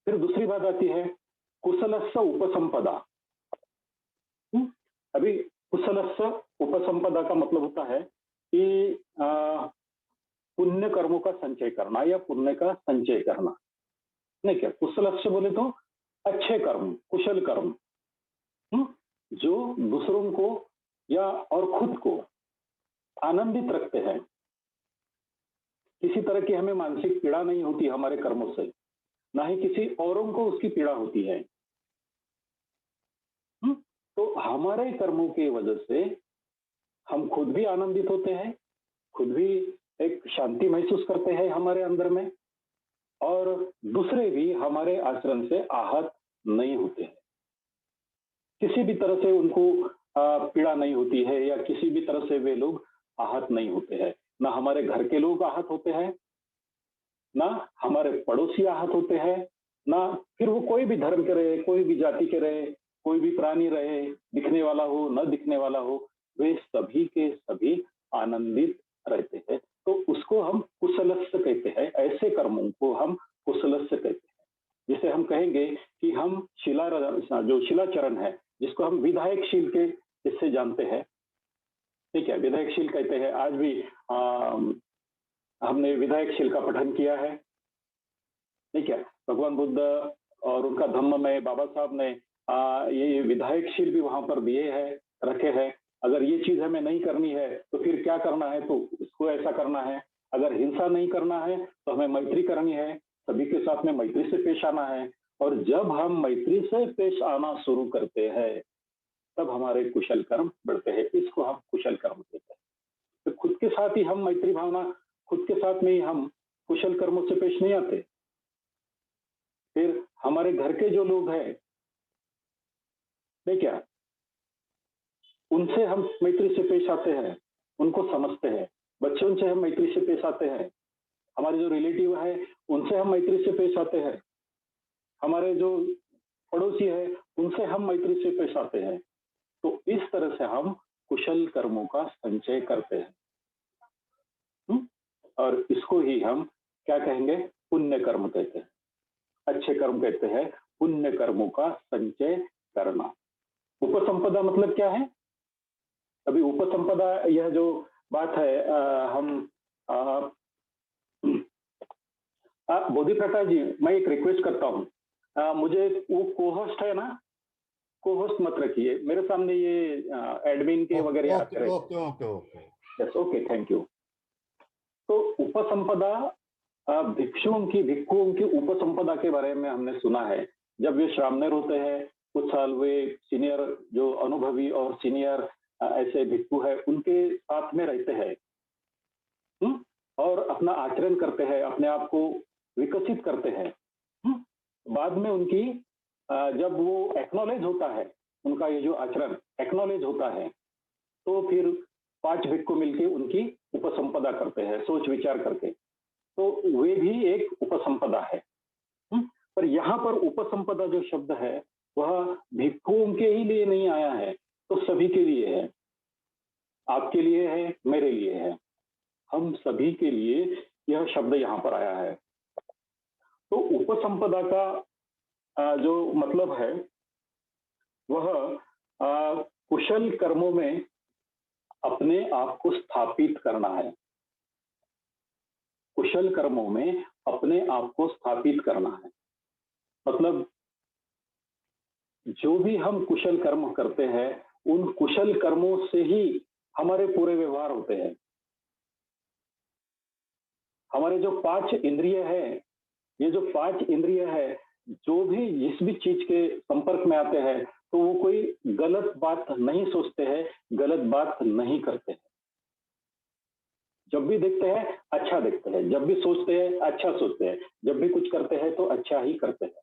फिर दूसरी बात आती है कुशलस्स उपसंपदा। हुँ? अभी कुशलस्स उपसंपदा का मतलब होता है कि पुण्य कर्मों का संचय करना या पुण्य का संचय करना। नहीं क्या कुशलस्स बोले तो अच्छे कर्म, कुशल कर्म, हुँ? जो दूसरों को या और खुद को आनंदित रखते हैं। किसी तरह की हमें मानसिक पीड़ा नहीं होती हमारे कर्मों से, ना ही किसी औरों को उसकी पीड़ा होती है। हुँ? तो हमारे कर्मों की वजह से हम खुद भी आनंदित होते हैं, खुद भी एक शांति महसूस करते हैं हमारे अंदर में और दूसरे भी हमारे आचरण से आहत नहीं होते हैं। किसी भी तरह से उनको पीड़ा नहीं होती है या किसी भी तरह से वे लोग आहत नहीं होते हैं। ना हमारे घर के लोग आहत होते हैं, ना हमारे पड़ोसी आहत होते हैं, ना फिर वो कोई भी धर्म के रहे, कोई भी जाति के रहे, कोई भी प्राणी रहे, दिखने वाला हो, न दिखने वाला हो, वे सभी के सभी आनंदित रहते हैं। तो उसको हम कुशलस्य कहते हैं, ऐसे कर्मों को हम कुशलस्य कहते हैं। जिसे हम कहेंगे कि हम जो शिलाचरण है, जिसको हम विधायकशील के इससे जानते हैं, ठीक है? विधायकशील कहते हैं, आज भी हमने विधायकशील का पठन किया है, ठीक है? भगवान बुद्ध और उनका धम्म में बाबा साहब ने ये विधायकशील भी वहाँ पर दिए हैं, रखे हैं। अगर ये चीज़ हमें नहीं करनी है, तो फिर क्या करना है? तो इसको ऐसा करना है। अगर हिंसा नहीं करना है, तो हमें मैत्री करनी है, सभी के साथ में मैत्री से पेश आना है और जब हम मैत्री से पेश आना शुरू करते हैं, तब हमारे कुशल कर्म बढ़ते हैं। इसको हम कुशल कर्म कहते हैं। तो खुद के साथ ही हम मैत्री भावना खुद के साथ में ही हम कुशल कर्मों से पेश नहीं आते। फिर हमारे घर के जो लोग हैं, नहीं क्या, उनसे हम मैत्री से पेश आते हैं, उनको समझते हैं। बच्चों से हम मैत्री से पेश आते हैं। हमारे जो रिलेटिव है, उनसे हम मैत्री से पेश आते हैं। हमारे जो पड़ोसी है, उनसे हम मैत्री से पेश आते हैं। तो इस तरह से हम कुशल कर्मों का संचय करते हैं। हुँ? और इसको ही हम क्या कहेंगे? पुण्य कर्म कहते हैं। अच्छे कर्म कहते हैं, पुण्य कर्मों का संचय करना। उपसंपदा मतलब क्या है? अभी उपसंपदा यह जो बात है हम अ, बोधि प्रकाश जी, मैं एक रिक्वेस्ट करता हूँ। मुझे वो को-होस्ट है ना, को-होस्ट मत रखिए। मेरे सामने ये एडमिन के वगैरह ओके आते रहते ओके ओके ओके। हैं। Yes, okay, thank you. तो उपसंपदा भिक्षुओं की उपसंपदा के बारे में हमने सुना है। जब वे श्रामणेर होते हैं, कुछ साल वे सीनियर जो अनुभवी और सीनियर ऐसे भिक्षु है उनके साथ में रहते हैं। हुँ? और अपना आचरण करते हैं, अपने आप को विकसित करते हैं। हुँ? बाद में उनकी जब वो एक्नॉलेज होता है, उनका ये जो आचरण एक्नॉलेज होता है, तो फिर 5 भिक्षु मिलके उनकी उपसंपदा करते हैं, सोच-विचार करके। तो वे भी एक उपसंपदा है। हुँ? पर यहाँ पर उपसंपदा जो शब्द है, वह भिक्षुओं के ही लिए नहीं आया है, तो सभी के लिए है। आपके लिए है, मेरे लिए है। हम सभी के लिए यह शब्द यहाँ पर आया है। तो उपसंपदा का जो मतलब है वह कुशल कर्मों में अपने आप को स्थापित करना है। कुशल कर्मों में अपने आप को स्थापित करना है। मतलब जो भी हम कुशल कर्म करते हैं, उन कुशल कर्मों से ही हमारे पूरे व्यवहार होते हैं। हमारे जो 5 इंद्रिय हैं, ये जो 5 इंद्रिय है, जो भी जिस भी चीज़ के संपर्क में आते हैं, तो वो कोई गलत बात नहीं सोचते हैं, गलत बात नहीं करते हैं। जब भी देखते हैं, अच्छा देखते हैं, जब भी सोचते हैं, अच्छा सोचते हैं, जब भी कुछ करते हैं, तो अच्छा ही करते हैं।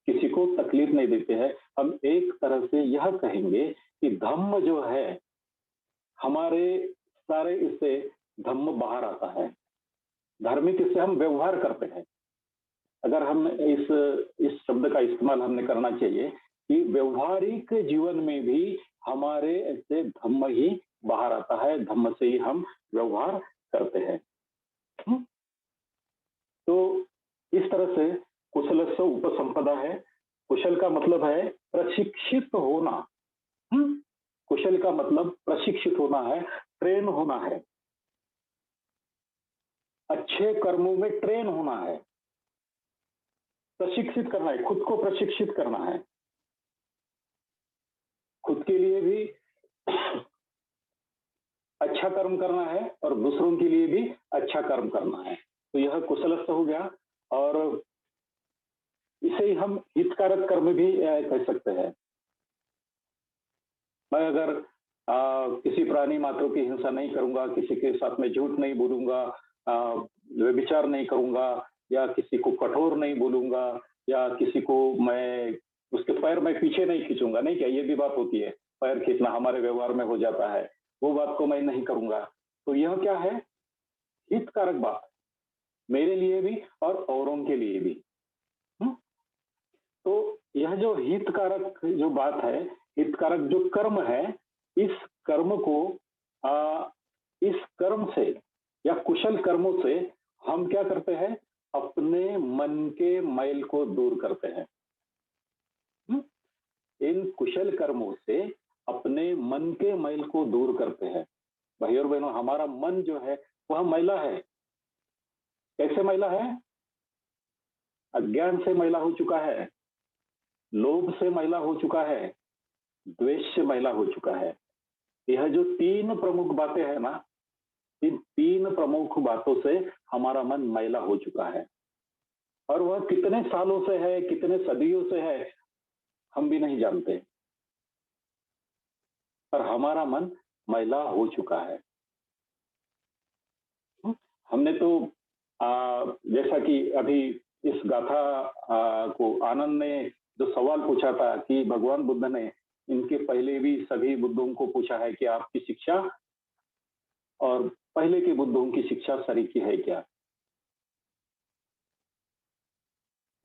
किसी को तकलीफ नहीं देते हैं। हम एक तरह से यह कहेंगे कि धम्म जो है, हमारे सारे इससे धम्म बाहर आता है। धार्मिक इससे हम व्यवहार करते हैं। अगर हम इस शब्द का इस्तेमाल हमने करना चाहिए कि व्यवहारिक जीवन में भी हमारे ऐसे धम्म ही बाहर आता है, धम्म से ही हम व्यवहार करते हैं। हुँ? तो इस तरह से कुशलस्य उपसंपदा है। कुशल का मतलब है प्रशिक्षित होना। हुँ? कुशल का मतलब प्रशिक्षित होना है, ट्रेन होना है। अच्छे कर्मों में ट्रेन होना है। प्रशिक्षित करना है, खुद को प्रशिक्षित करना है। खुद के लिए भी अच्छा कर्म करना है और दूसरों के लिए भी अच्छा कर्म करना है। तो यह कुशलस्य हो गया और इसे ही हम हितकारक कर्म भी कह सकते हैं। मैं अगर किसी प्राणी मात्रों की हिंसा नहीं करूँगा, किसी के साथ में झूठ नहीं बोलूँगा, व्यभिचार नहीं करूँगा या किसी को कठोर नहीं बोलूँगा या किसी को मैं उसके पैर मैं पीछे नहीं खींचूँगा, नहीं क्या ये भी बात होती है, पैर खींचना हमारे व्यवहार में हो जाता है, वो बात को मैं नहीं करूँगा। तो यह क्या है? हितकारक बात, मेरे लिए भी और औरों के लिए भी। हुँ? तो यह जो हितकारक जो बात है, हितकारक जो कर्म है, इस कर्म को इस कर्म से या कुशल कर्मों से हम क्या करते हैं? अपने मन के मैल को दूर करते हैं। हुँ? इन कुशल कर्मों से अपने मन के मैल को दूर करते हैं। भाई और बहनों, हमारा मन जो है, वह मैला है। कैसे मैला है? अज्ञान से मैला हो चुका है, लोभ से मैला हो चुका है, द्वेष से मैला हो चुका है। यह जो 3 प्रमुख बातें हैं ना, इन 3 प्रमुख बातों से हमारा मन मैला हो चुका है और वह कितने सालों से है, कितने सदियों से है, हम भी नहीं जानते। पर हमारा मन मैला हो चुका है। हुँ? हमने तो जैसा कि अभी इस गाथा को आनंद ने जो सवाल पूछा था कि भगवान बुद्ध ने इनके पहले भी सभी बुद्धों को पूछा है कि आपकी शिक्षा और पहले के बुद्धों की शिक्षा सरीखी है क्या?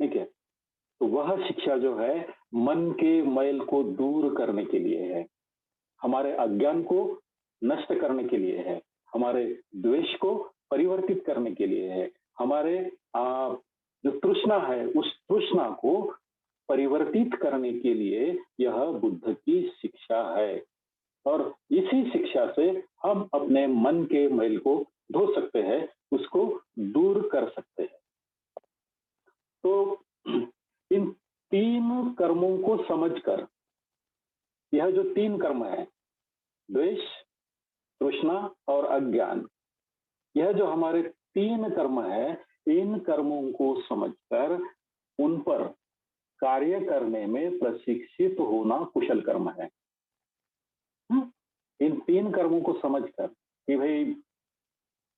ठीक है? तो वह शिक्षा जो है मन के मैल को दूर करने के लिए है, हमारे अज्ञान को नष्ट करने के लिए है, हमारे द्वेष को परिवर्तित करने के लिए है, हमारे जो तृष्णा है उस तृष्णा को परिवर्तित करने के लिए यह बुद्ध की शिक्षा है और इसी शिक्षा से हम अपने मन के मैल को धो सकते हैं, उसको दूर कर सकते हैं। तो इन 3 कर्मों को समझकर यह जो 3 कर्म है, द्वेष, तृष्णा और अज्ञान, यह जो हमारे 3 कर्म है, इन कर्मों को समझकर उन पर कार्य करने में प्रशिक्षित होना कुशल कर्म है। हम्म, इन 3 कर्मों को समझकर कि भाई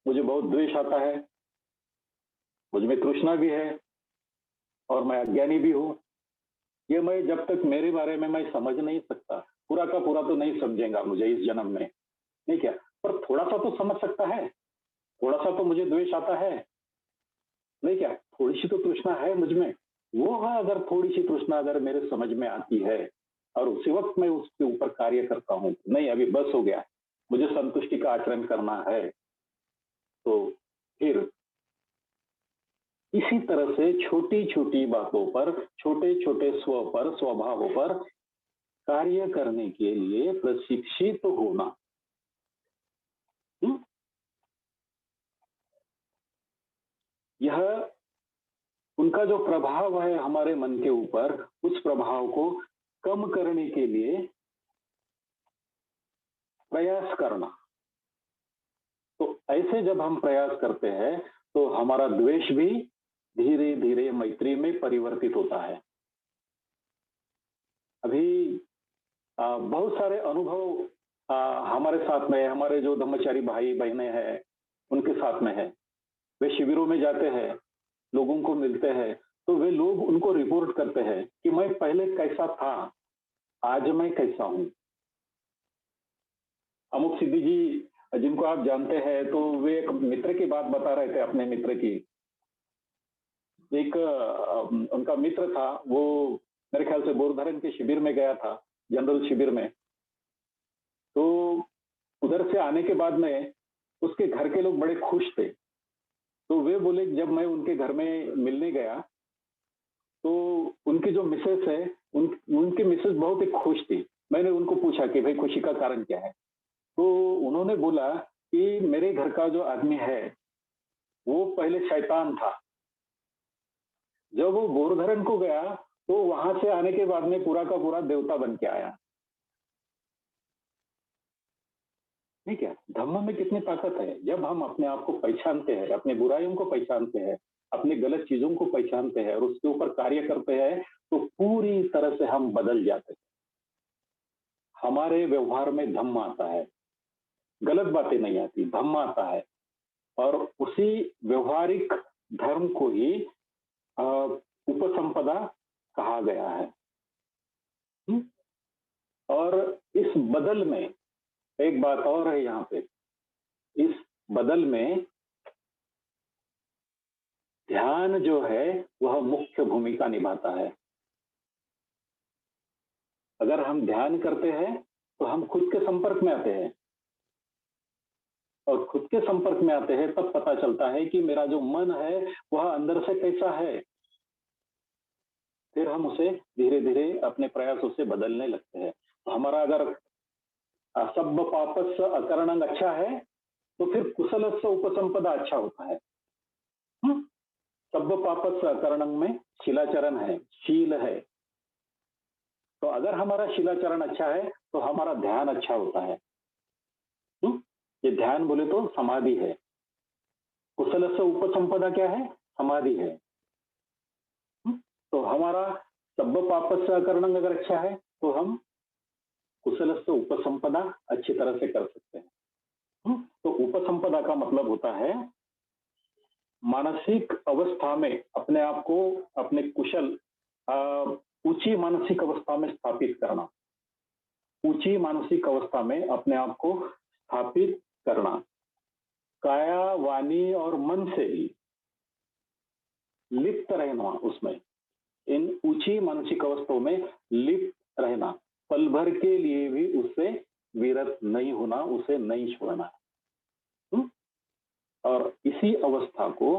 मुझे बहुत द्वेष आता है, मुझ में तृष्णा भी है और मैं अज्ञानी भी हूँ। ये मैं जब तक मेरे बारे में मैं समझ नहीं सकता, पूरा का पूरा तो नहीं समझेगा मुझे इस जन्म में, नहीं क्या? पर थोड़ा-सा तो समझ सकता है, थोड़ा-सा तो मुझे द्वेष आता है, नहीं क्या? थोड़ी-सी तो तृष्णा है मुझ में। वो है अगर थोड़ी-सी तृष्णा अगर मेरे समझ में आती है और उसी वक़्त मैं उसके ऊपर कार्य करता हूँ, नहीं अभी बस हो गया, मुझे संतुष्टि का आचरण करना है, तो फिर इसी तरह से छोटी-छोटी बातों पर, छोटे-छोटे स्वभावों पर कार्य करने के लिए प्रशिक्षित होना। हुँ? यह उनका जो प्रभाव है हमारे मन के ऊपर, उस प्रभाव को कम करने के लिए प्रयास करना। तो ऐसे जब हम प्रयास करते हैं, तो हमारा द्वेष भी धीरे-धीरे मैत्री में परिवर्तित होता है। अभी बहुत सारे अनुभव अ, हमारे साथ में, हमारे जो ब्रह्मचारी भाई-बहनें हैं, उनके साथ में है। वे शिविरों में जाते हैं, लोगों को मिलते हैं, तो वे लोग उनको रिपोर्ट करते हैं कि मैं पहले कैसा था, आज मैं कैसा हूँ। अमुक सिद्धि जी जिनको आप जानते हैं, तो वे एक मित्र की बात बता रहे थे अपने मित्र की। एक उनका मित्र था, वो मेरे ख्याल से बोरधरन के शिविर में गया था, जनरल शिविर में। तो उधर से आने के बाद में उसके घर के लोग बड़े खुश थे। तो वे बोले जब मैं उनके घर में मिलने गया, तो उनकी जो मिसेज़ है, उनकी मिसेज़ बहुत ही खुश थी। मैंने उनको पूछा कि भाई खुशी का कारण क्या है? तो उन्होंने बोला कि मेरे घर का जो आदमी है, वो पहले शैतान था। जब वो गोवर्धन को गया, तो वहाँ से आने के बाद में पूरा का पूरा देवता बन के आया। ठीक है? धम्म में कितनी ताकत है। जब हम अपने आप को पहचानते हैं, अपनी बुराइयों को पहचानते हैं, अपनी गलत चीज़ों को पहचानते हैं और उसके ऊपर कार्य करते हैं, तो पूरी तरह से हम बदल जाते हैं। हमारे व्यवहार में धम्म आता है, गलत बातें नहीं आती, धम्म आता है और उसी व्यवहारिक धर्म को ही अ, उपसंपदा कहा गया है। हुँ? और इस बदल में एक बात और है यहाँ पे, इस बदल में ध्यान जो है वह मुख्य भूमिका निभाता है। अगर हम ध्यान करते हैं, तो हम खुद के संपर्क में आते हैं और खुद के संपर्क में आते हैं तब पता चलता है कि मेरा जो मन है वह अंदर से कैसा है। फिर हम उसे धीरे-धीरे अपने प्रयासों से बदलने लगते हैं। तो हमारा अगर सब्ब पापस्य अकरणं अच्छा है, तो फिर कुशलस्य उपसंपदा अच्छा होता है। हुँ? सब्ब पापस्य अकरणं में शिलाचरण है, शील है। तो अगर हमारा शिलाचरण अच्छा है, तो हमारा ध्यान अच्छा होता है। हुँ? ये ध्यान बोले तो समाधि है। कुशलस्य उपसंपदा क्या है? समाधि है। हुँ? तो हमारा सब्ब पापस्य अकरणं अगर अच्छा है, तो हम कुशलस्य उपसंपदा अच्छी तरह से कर सकते हैं। हुँ? तो उपसंपदा का मतलब होता है मानसिक अवस्था में अपने आप को अपने कुशल अ, ऊँची मानसिक अवस्था में स्थापित करना। ऊँची मानसिक अवस्था में अपने आप को स्थापित करना। काया, वाणी और मन से ही लिप्त रहना उसमें। इन ऊँची मानसिक अवस्थाओं में लिप्त रहना। पल भर के लिए भी उससे विरत नहीं होना, उसे नहीं छोड़ना। हुँ? और इसी अवस्था को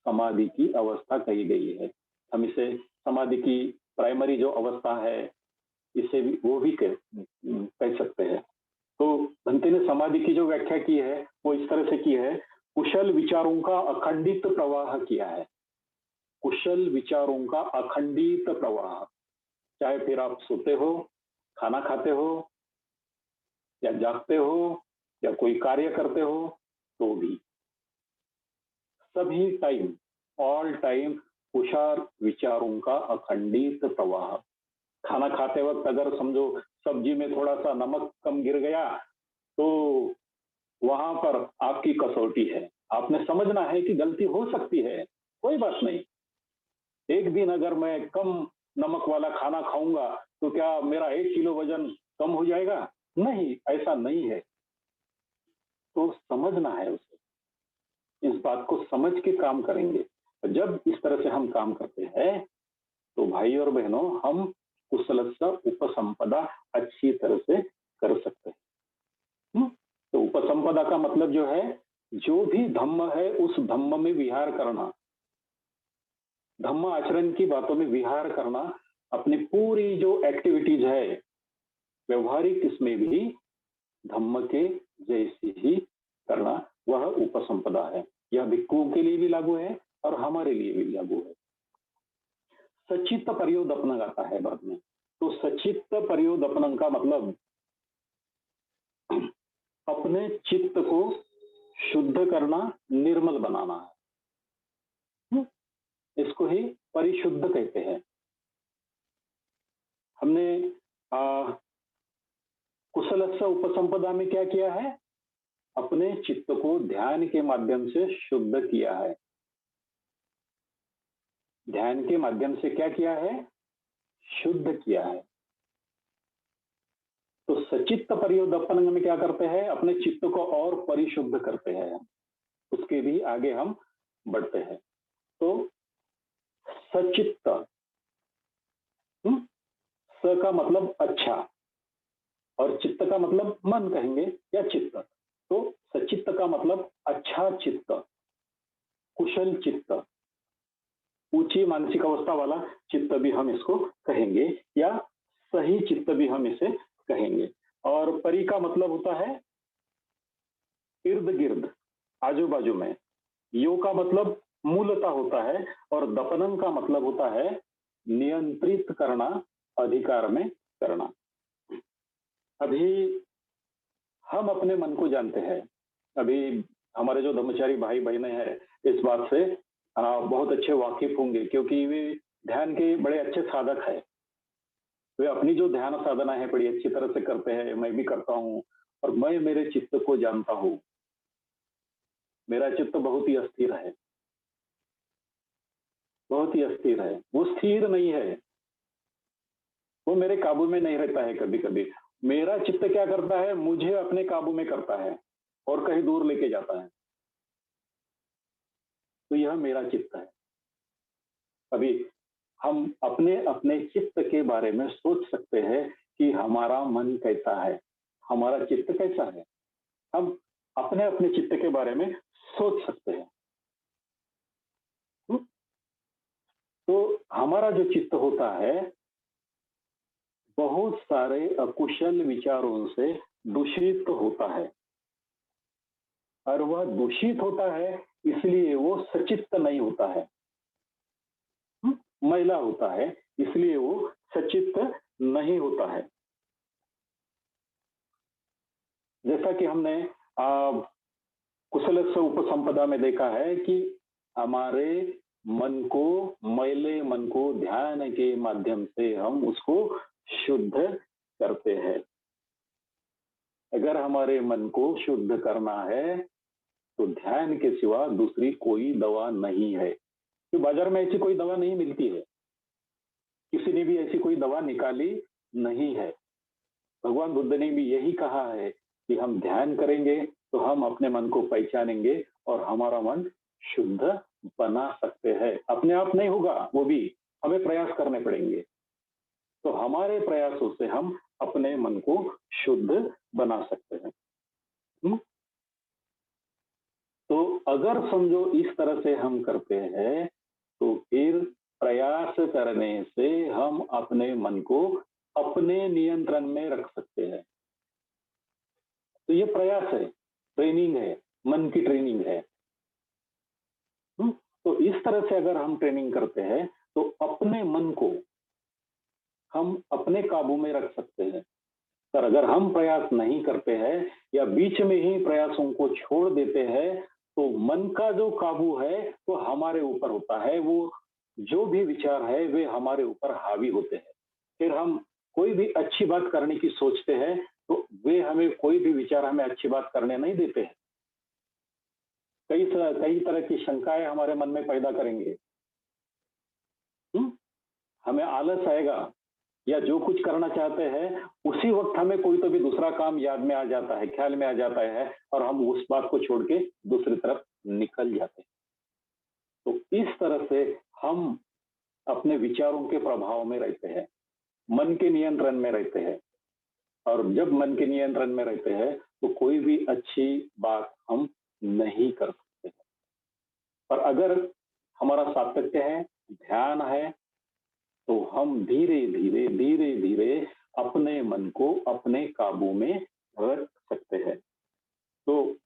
समाधि की अवस्था कही गई है। हम इसे समाधि की प्राइमरी जो अवस्था है, इसे भी वो भी कह सकते हैं। तो भंते ने समाधि की जो व्याख्या की है, वो इस तरह से की है, कुशल विचारों का अखंडित प्रवाह किया है। कुशल विचारों का अखंडित प्रवाह। चाहे फिर आप सोते हो, खाना खाते हो या जागते हो या कोई कार्य करते हो, तो भी सभी टाइम, ऑल टाइम कुशार विचारों का अखंडित प्रवाह। खाना खाते वक्त अगर समझो सब्जी में थोड़ा सा नमक कम गिर गया, तो वहां पर आपकी कसौटी है। आपने समझना है कि गलती हो सकती है, कोई बात नहीं। एक दिन अगर मैं कम नमक वाला खाना खाऊंगा, तो क्या मेरा 1 किलो वजन कम हो जाएगा? नहीं, ऐसा नहीं है। तो समझना है उसे, इस बात को समझ के काम करेंगे। जब इस तरह से हम काम करते हैं, तो भाई और बहनों, हम कुशलस्य उपसंपदा अच्छी तरह से कर सकते हैं। तो उपसंपदा का मतलब जो है, जो भी धम्म है उस धम्म में विहार करना, धम्म आचरण की बातों में विहार करना, अपनी पूरी जो एक्टिविटीज है व्यवहारिक, इसमें भी धम्म के जैसी ही करना, वह उपसंपदा है। यह भिक्षुओं के लिए भी लागू है और हमारे लिए भी लागू है। सचित्त पर्योदपन आता है बाद में। तो सचित्त पर्योदपन का मतलब अपने चित्त को शुद्ध करना, निर्मल बनाना है। इसको ही परिशुद्ध कहते हैं। हमने कुशलस्य उपसंपदा में क्या किया है? अपने चित्त को ध्यान के माध्यम से शुद्ध किया है। ध्यान के माध्यम से क्या किया है? शुद्ध किया है। तो सचित्त पर्योदपन में क्या करते हैं? अपने चित्त को और परिशुद्ध करते हैं, उसके भी आगे हम बढ़ते हैं। तो सचित्त, स का मतलब अच्छा और चित्त का मतलब मन कहेंगे या चित्त। तो सचित्त का मतलब अच्छा चित्त, कुशल चित्त, ऊंची मानसिक अवस्था वाला चित्त भी हम इसको कहेंगे, या सही चित्त भी हम इसे कहेंगे। और परि का मतलब होता है इर्द गिर्द, आजू बाजू में। यो का मतलब मूलता होता है, और दपनन का मतलब होता है नियंत्रित करना, अधिकार में करना। अभी हम अपने मन को जानते हैं। अभी हमारे जो ब्रह्मचारी भाई बहनें हैं, इस बात से बहुत अच्छे वाकिफ होंगे, क्योंकि वे ध्यान के बड़े अच्छे साधक है। वे अपनी जो ध्यान साधना है बड़ी अच्छी तरह से करते हैं, मैं भी करता हूँ। और मैं मेरे चित्त को जानता हूँ। मेरा चित्त बहुत ही अस्थिर है, बहुत ही अस्थिर है। वो स्थिर नहीं है, वो मेरे काबू में नहीं रहता है। कभी कभी मेरा चित्त क्या करता है? मुझे अपने काबू में करता है और कहीं दूर लेके जाता है। तो यह मेरा चित्त है। अभी हम अपने अपने चित्त के बारे में सोच सकते हैं कि हमारा मन कैसा है, हमारा चित्त कैसा है। हम अपने अपने चित्त के बारे में सोच सकते हैं। तो हमारा जो चित्त होता है, बहुत सारे अकुशल विचारों से दूषित होता है, और वह दूषित होता है इसलिए वो सचित्त नहीं होता है, मैला होता है, इसलिए वो सचित्त नहीं होता है। जैसा कि हमने कुशलस्य उपसंपदा में देखा है कि हमारे मन को, मैले मन को ध्यान के माध्यम से हम उसको शुद्ध करते हैं। अगर हमारे मन को शुद्ध करना है, तो ध्यान के सिवा दूसरी कोई दवा नहीं है। तो बाजार में ऐसी कोई दवा नहीं मिलती है, किसी ने भी ऐसी कोई दवा निकाली नहीं है। भगवान बुद्ध ने भी यही कहा है कि हम ध्यान करेंगे तो हम अपने मन को पहचानेंगे और हमारा मन शुद्ध बना सकते हैं। अपने आप नहीं होगा, वो भी हमें प्रयास करने पड़ेंगे। तो हमारे प्रयासों से हम अपने मन को शुद्ध बना सकते हैं। तो अगर समझो इस तरह से हम करते हैं, तो फिर प्रयास करने से हम अपने मन को अपने नियंत्रण में रख सकते हैं। तो ये प्रयास है, ट्रेनिंग है, मन की ट्रेनिंग है। तो इस तरह से अगर हम ट्रेनिंग करते हैं, तो अपने मन को हम अपने काबू में रख सकते हैं। पर अगर हम प्रयास नहीं करते हैं या बीच में ही प्रयासों को छोड़ देते हैं, तो मन का जो काबू है वो हमारे ऊपर होता है। वो जो भी विचार है वे हमारे ऊपर हावी होते हैं। फिर हम कोई भी अच्छी बात करने की सोचते हैं, तो वे हमें कोई भी विचार हमें अच्छी बात करने नहीं देते हैं। कई तरह की शंकाएँ हमारे मन में पैदा करेंगे। हुँ? हमें आलस आएगा या जो कुछ करना चाहते हैं, उसी वक़्त हमें कोई तो भी दूसरा काम याद में आ जाता है, ख़्याल में आ जाता है और हम उस बात को छोड़ के दूसरी तरफ निकल जाते हैं। तो इस तरह से हम अपने विचारों के प्रभाव में रहते हैं, मन के नियंत्रण में रहते हैं और जब मन के नियंत्रण में रहते हैं, तो कोई भी अच्छी बात हम नहीं कर सकते हैं। पर अगर हमारा सातत्य है, ध्यान है, तो हम धीरे-धीरे, धीरे-धीरे अपने मन को अपने काबू में रख सकते हैं। तो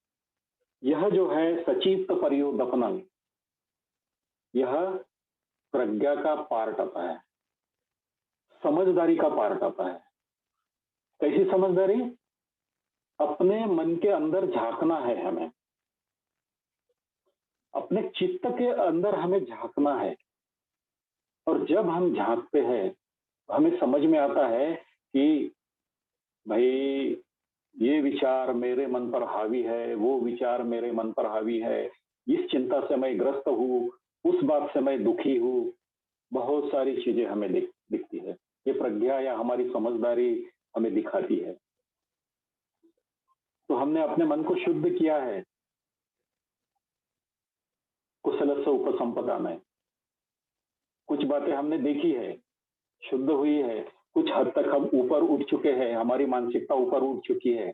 यह जो है सचित्त पर्युदपनम, यह प्रज्ञा का पार्ट आता है, समझदारी का पार्ट आता है। कैसी समझदारी? अपने मन के अंदर झाँकना है हमें, अपने चित्त के अंदर हमें झाँकना है और जब हम झाँकते हैं, तो हमें समझ में आता है कि भई ये विचार मेरे मन पर हावी है, वो विचार मेरे मन पर हावी है, इस चिंता से मैं ग्रस्त हूँ, उस बात से मैं दुखी हूँ, बहुत सारी चीज़ें हमें दिखती है। ये प्रज्ञा या हमारी समझदारी हमें दिखाती है। तो हमने अपने मन को शुद्ध किया है, कुशलस्य उपसंपदा में। कुछ बातें हमने देखी है, शुद्ध हुई है, कुछ हद तक हम ऊपर उठ चुके हैं, हमारी मानसिकता ऊपर उठ चुकी है,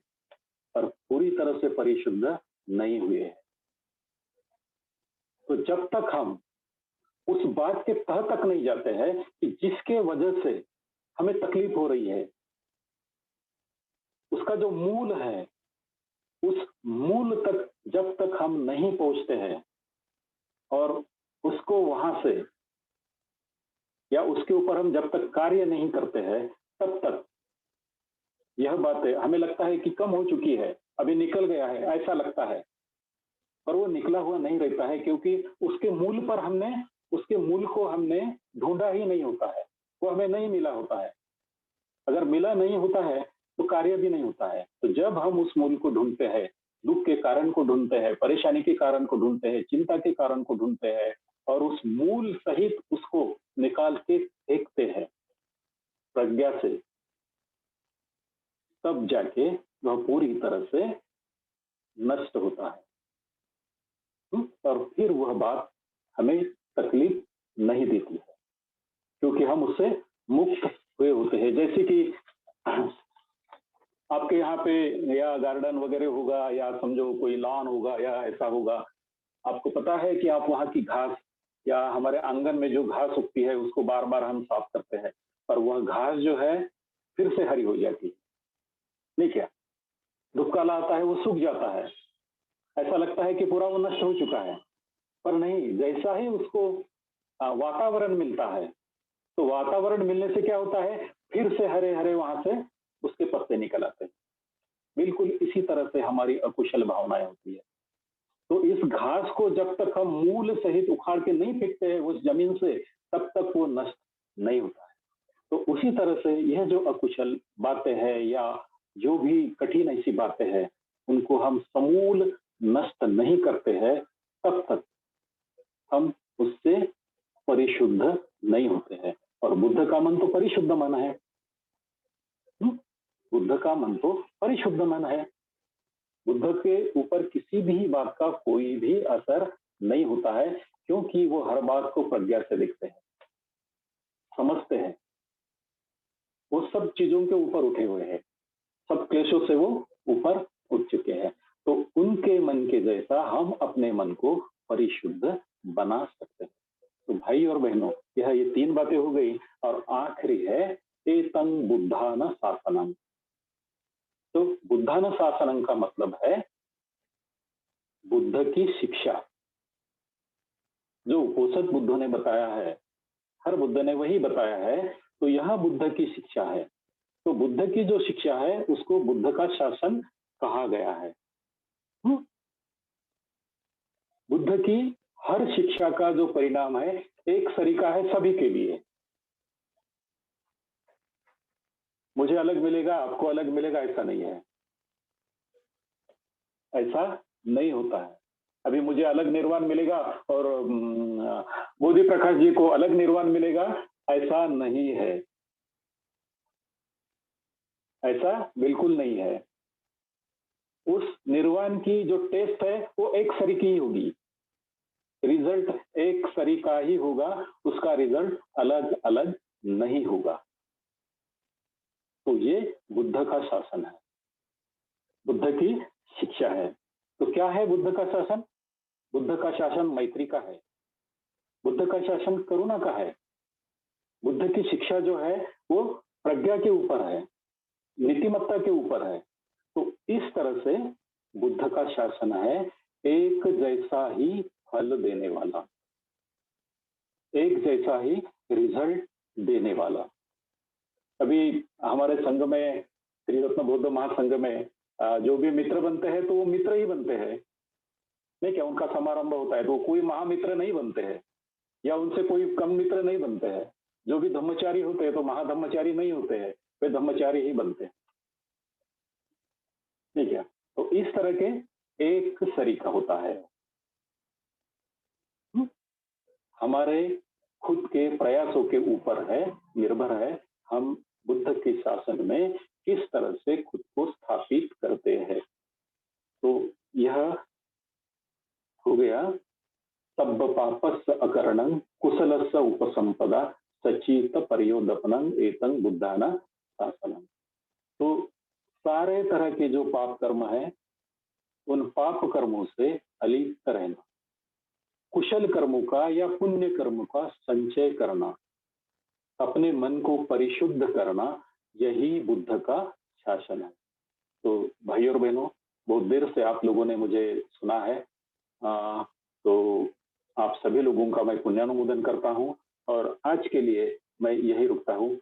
पर पूरी तरह से परिशुद्ध नहीं हुए हैं। तो जब तक हम उस बात के तह तक नहीं जाते हैं कि जिसके वजह से हमें तकलीफ हो रही है, उसका जो मूल है, उस मूल तक जब तक हम नहीं पहुंचते हैं और उसको वहां से या उसके ऊपर हम जब तक कार्य नहीं करते हैं, तब तक यह बातें हमें लगता है कि कम हो चुकी है, अभी निकल गया है, ऐसा लगता है। पर वो निकला हुआ नहीं रहता है क्योंकि उसके मूल को हमने ढूंढा ही नहीं होता है, वो हमें नहीं मिला होता है। अगर मिला नहीं होता है तो कार्य भी नहीं होता है। तो जब हम उस मूल को ढूंढते हैं, दुख के कारण को ढूंढते हैं, परेशानी के कारण को ढूंढते हैं, चिंता के कारण को ढूंढते हैं और उस मूल सहित उसको निकाल के फेंकते हैं प्रज्ञा से, तब जाके वह पूरी तरह से नष्ट होता है। और फिर वह बात हमें तकलीफ नहीं देती है क्योंकि हम उससे मुक्त हुए होते हैं। जैसे कि आपके यहाँ पे या गार्डन वगैरह होगा या समझो कोई लॉन होगा या ऐसा होगा, आपको पता है कि आप वहाँ की घास या हमारे आंगन में जो घास उगती है उसको बार बार हम साफ करते हैं, पर वह घास जो है फिर से हरी हो जाती है, नहीं क्या? धूप काला आता है, वो सूख जाता है, ऐसा लगता है कि पूरा वो नष्ट हो चुका है, पर नहीं, जैसा ही उसको वातावरण मिलता है, तो वातावरण मिलने से क्या होता है, फिर से हरे हरे वहां से उसके पत्ते निकल आते हैं। बिल्कुल इसी तरह से हमारी अकुशल भावनाएं होती है। तो इस घास को जब तक हम मूल सहित उखाड़ के नहीं फेंकते हैं उस जमीन से, तब तक वो नष्ट नहीं होता है। तो उसी तरह से यह जो अकुशल बातें हैं या जो भी कठिन ऐसी बातें हैं, उनको हम समूल नष्ट नहीं करते हैं, तब तक हम उससे परिशुद्ध नहीं होते हैं। और बुद्ध का मन तो परिशुद्ध मन है। बुद्ध का मन तो परिशुद्ध मन है। बुद्ध के ऊपर किसी भी बात का कोई भी असर नहीं होता है क्योंकि वो हर बात को प्रज्ञा से देखते हैं, समझते हैं। वो सब चीजों के ऊपर उठे हुए हैं, सब क्लेशों से वो ऊपर उठ चुके हैं। तो उनके मन के जैसा हम अपने मन को परिशुद्ध बना सकते हैं। तो भाई और बहनों, यह ये 3 बातें हो गई और आखिरी है एतं बुद्धान शासनम। तो बुद्धान शासनम का मतलब है बुद्ध की शिक्षा। जो उपोसथ बुद्ध ने बताया है, हर बुद्ध ने वही बताया है, तो यह बुद्ध की शिक्षा है। तो बुद्ध की जो शिक्षा है उसको बुद्ध का शासन कहा गया है। बुद्ध की हर शिक्षा का जो परिणाम है, एक सरीका है सभी के लिए। मुझे अलग मिलेगा, आपको अलग मिलेगा ऐसा नहीं है। ऐसा नहीं होता है। अभी मुझे अलग निर्वाण मिलेगा और बोधि प्रकाश जी को अलग निर्वाण मिलेगा, ऐसा नहीं है। ऐसा बिल्कुल नहीं है। उस निर्वाण की जो टेस्ट है, वो एक सरीकी ही होगी। रिज़ल्ट एक सरीका ही होगा, उसका रिज़ल्ट अलग-अलग नहीं होगा। तो ये बुद्ध का शासन है। बुद्ध की शिक्षा है। तो क्या है बुद्ध का शासन? बुद्ध का शासन मैत्री का है। बुद्ध का शासन करुणा का है। बुद्ध की शिक्षा जो है वो प्रज्ञा के ऊपर है, नीतिमत्ता के ऊपर है। तो इस तरह से बुद्ध का शासन है एक जैसा ही फल देने वाला, एक जैसा ही रिजल्ट देने वाला। अभी हमारे संघ में, त्रिरत्न बौद्ध महासंघ में जो भी मित्र बनते हैं तो वो मित्र ही बनते हैं। नहीं क्या उनका समारंभ होता है तो कोई महामित्र नहीं बनते हैं या उनसे कोई कम मित्र नहीं बनते हैं। जो भी धम्मचारी होते हैं तो महाधम्मचारी नहीं होते हैं, वे धम्मचारी ही बनते हैं। ठीक है, तो इस तरह के एक सरीका होता है। हम्म, हमारे खुद के प्रयासों के ऊपर है, निर्भर है, हम बुद्ध के शासन में किस तरह से खुद को स्थापित करते हैं। तो यह हो गया तब्ब पापस्य अकरणं कुशलस्य उपसंपदा सचित परियोदपनं एतं बुद्धाना शासनम। तो सारे तरह के जो पाप कर्म है, उन पाप कर्मों से अलिप्त रहना, कुशल कर्मों का या पुण्य कर्म का संचय करना, अपने मन को परिशुद्ध करना, यही बुद्ध का शासन है। तो भाई और बहनों, बहुत देर से आप लोगों ने मुझे सुना है। तो आप सभी लोगों का मैं पुण्यानुमोदन करता हूँ और आज के लिए मैं यही रुकता हूँ।